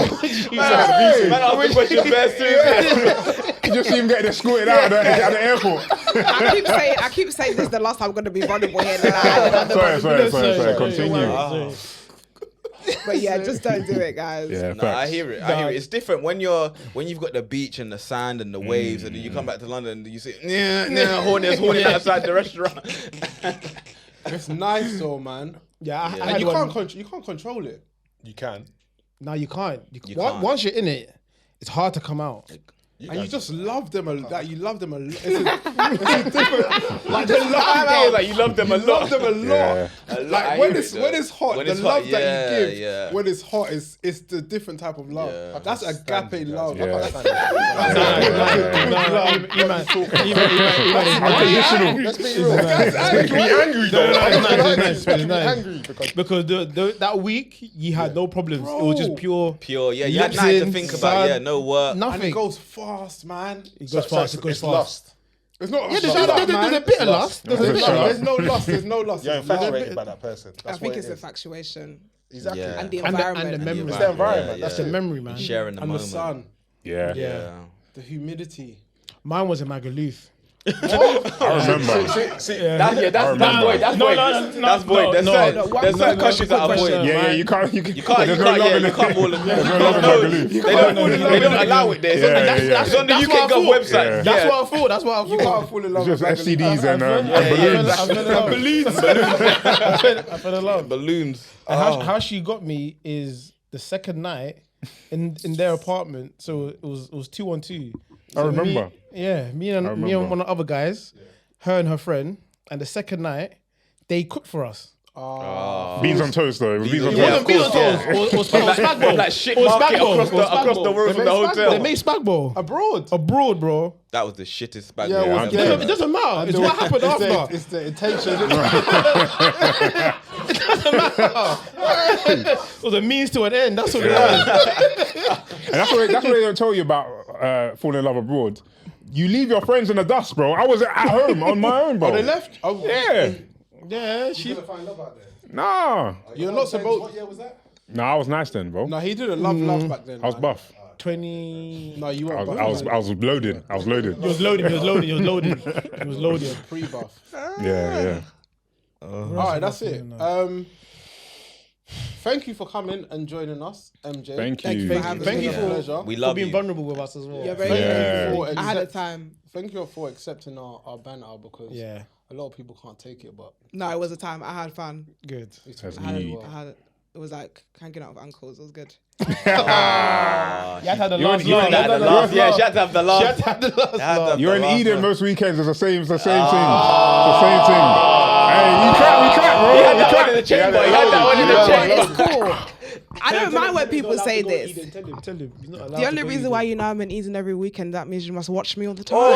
Man, ask the question best too. You just see him getting escorted out at the airport. I keep saying this is the last time I'm going to be vulnerable here. Sorry. Continue. But yeah, just don't do it, guys. Yeah, No, I hear it. It's different when you've got the beach and the sand and the waves, and then you come back to London and you see horny outside the restaurant. It's nice though, man. Yeah, And you can't control it. You can. No, you can't. can't. Once you're in it, it's hard to come out. And you just love them a lot. You love them a lot. It's a different. Like the I was like, you love them a lot. love them a lot. I Like when it's hot, When the it's love hot, that you give. yeah. When it's hot, it's the different type of love. Yeah. That's agape love. Yeah. Unconditional. Let's be real. Let's be angry though. Angry Because that week you had no problems. It was just pure. Yeah, you had nothing to think about. No work. And Nothing. it goes fast, man. It goes fast. It goes It's fast. lust. It's not. Yeah, Shut up, man. there's a bit of lust. There's no lust. There's no lust. You're It's love. infatuated by that person. I That's think what it's it is. infatuation Exactly. Yeah. and the And environment. the memory. It's the environment. That's the memory, man. Sharing the And the moment. sun, Yeah. Yeah. the humidity. Mine was in Magaluf. I remember. That's void. That's void. That's void. There's certain countries that are void. Yeah, you can't. You can't There's no love in you it. can't ball There's no love in Magaluf. They don't allow it there. It's on the UK Gov website. That's what I thought. That's what I You thought. can't fall in love Just with STDs and balloons. I fell in love. Balloons. And how she got me is the second night in their apartment. So it was 2-on-2. I remember. Me and one of the other guys, her and her friend, and the second night they cooked for us. Beans on toast though. It was beans on Yeah, toast. of course, yeah. Or spag bowl. Like shit Or market spag bowl. across the road from the hotel. They made spag bowl abroad, bro. That was the shittest bag. Yeah, I've yeah. ever It doesn't matter. It's what happened after. It's the intention. It was a means to an end. That's what it was. And that's what they don't tell you about falling in love abroad. You leave your friends in the dust, bro. I was at home on my own, bro. They left. Oh, Yeah. Yeah, she. find love out there. Nah. You're not supposed. What year was that? Nah, I was nice then, bro. No, he didn't love back then. I was man. buff. 20. No, you I weren't. was loaded. I was loaded. He was loading. Pre-buff. Yeah. All right, that's it. Thank you for coming and joining us, MJ. Thank Thank you you. for having Thank me. you Yeah. for pleasure. We For love being you. vulnerable with us as well. Yeah, very Yeah. good. I had a time. Thank you for accepting our banter because Yeah, a lot of people can't take it, but No, it was a time. I had fun. good. That's I had, neat. it was like hanging out with uncles. It was good. You had the last You laugh. ain't had the last. Yeah, she had to have the last. You had the last laugh. You're in Eden most weekends. It's the same thing. It's the same thing. Hey, we clap, bro. He had that one in the chamber. He had that one in the chamber. It's cool. I don't mind when people say this. Tell him. He's not allowed The to only go reason Eden. why you know I'm in Eden every weekend, that means you must watch me all the time.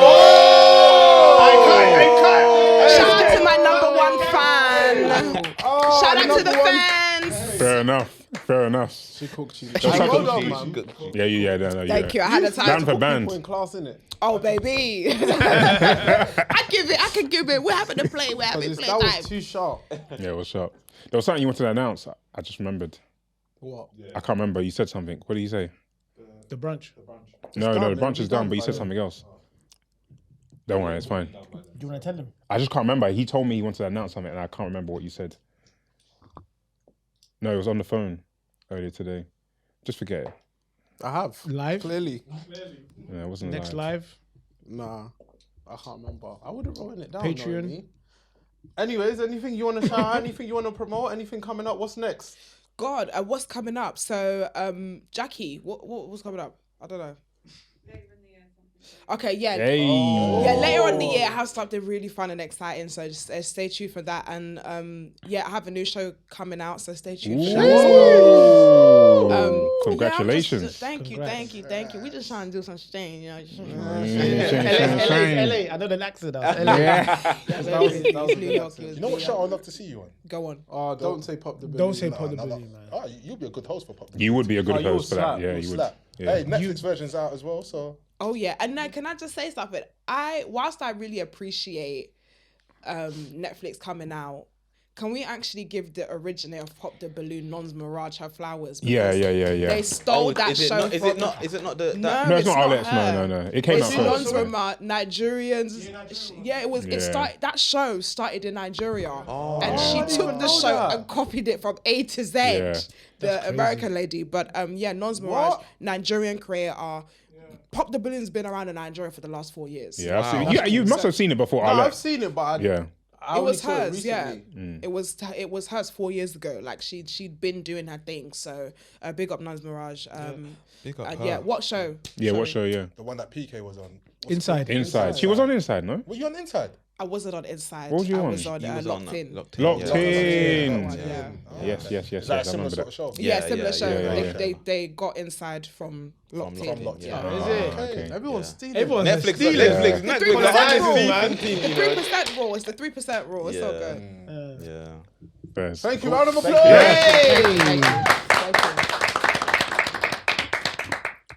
Shout out to my number one fan. Shout out to the fans. Fair enough. she cooked you. Well done, man. Yeah. Thank you. I had a time. Down for People band. in class, innit? Oh, baby. I can give it. We're having to play. We're having Because play that time. was too sharp. Yeah, what's up? There was something you wanted to announce. I just remembered. What? I can't remember. You said something. What did you say? The brunch. No, done, the man. brunch is It's done, done but you by said then. something else. Don't worry, it's fine. Do you want to tell him? I just can't remember. He told me he wanted to announce something, and I can't remember what you said. No, it was on the phone earlier today. Just forget it. I have. Live? Clearly. Yeah, it wasn't Next live. live? Nah. I can't remember. I would have written it down. Patreon. knowing me. Anyways, anything you want to shout out? Anything you want to promote? Anything coming up? What's next? God, what's coming up? So, Jackie, what's coming up? I don't know. Okay, yeah. Hey. Yeah, later on in the year, I have something really fun and exciting. So just stay tuned for that. And yeah, I have a new show coming out. So stay tuned for that. Ooh. Congratulations. Thank you. We just trying to do some shame, you know. LA. I know the accent. LA. That was New York. You know what show I'd love to see you on? Go on. Oh, don't say pop the billy. Don't say put the billy, man. Oh, you'd be a good host for Pop. You would be a good Oh, you'll host for that. slap, Yeah, you'll you would. Slap. Yeah. Hey, Netflix version's out as well, so. Oh yeah, and can I just say something? Whilst I really appreciate Netflix coming out. Can we actually give the originator of Pop the Balloon, Nons Mirage, her flowers? Yeah. They stole that is it show. not, is it not? Is it not the? No, No, it's not not Alex. her. No. It came out It's first. Nons Nigerians. Yeah, it was. It started. That show started in Nigeria, and she took the show and copied it from A to Z. Yeah. The American lady, but Nons Mirage, Nigerian creator. Pop the Balloon's been around in Nigeria for the last 4 years. Yeah, I've seen it. You must have seen it before. No, I've Alex. seen it, but Yeah. It was hers, recently. It was hers 4 years ago. Like she'd been doing her thing. So big up Nons Mirage. Big up her. Yeah, what show? Yeah, what Sorry. show? Yeah. The one that PK was on. Inside. She was on Inside, no? Were you on Inside? I wasn't on Inside. What was you I on? was on You was Locked on In. Locked Locked in. Yeah. Yes. Is that a I similar remember sort of show? Yeah, Yeah, similar yeah, show. yeah. They got Inside from Locked In. Locked In, Locked In. Yeah. Is it? okay. Everyone's stealing. Everyone's Netflix, stealing. Netflix, The Netflix. 3% The rule, man. The 3% rule. It's the 3% rule. It's so Yeah. good. Yeah. First. Thank you. Round of applause. Yeah. Hey!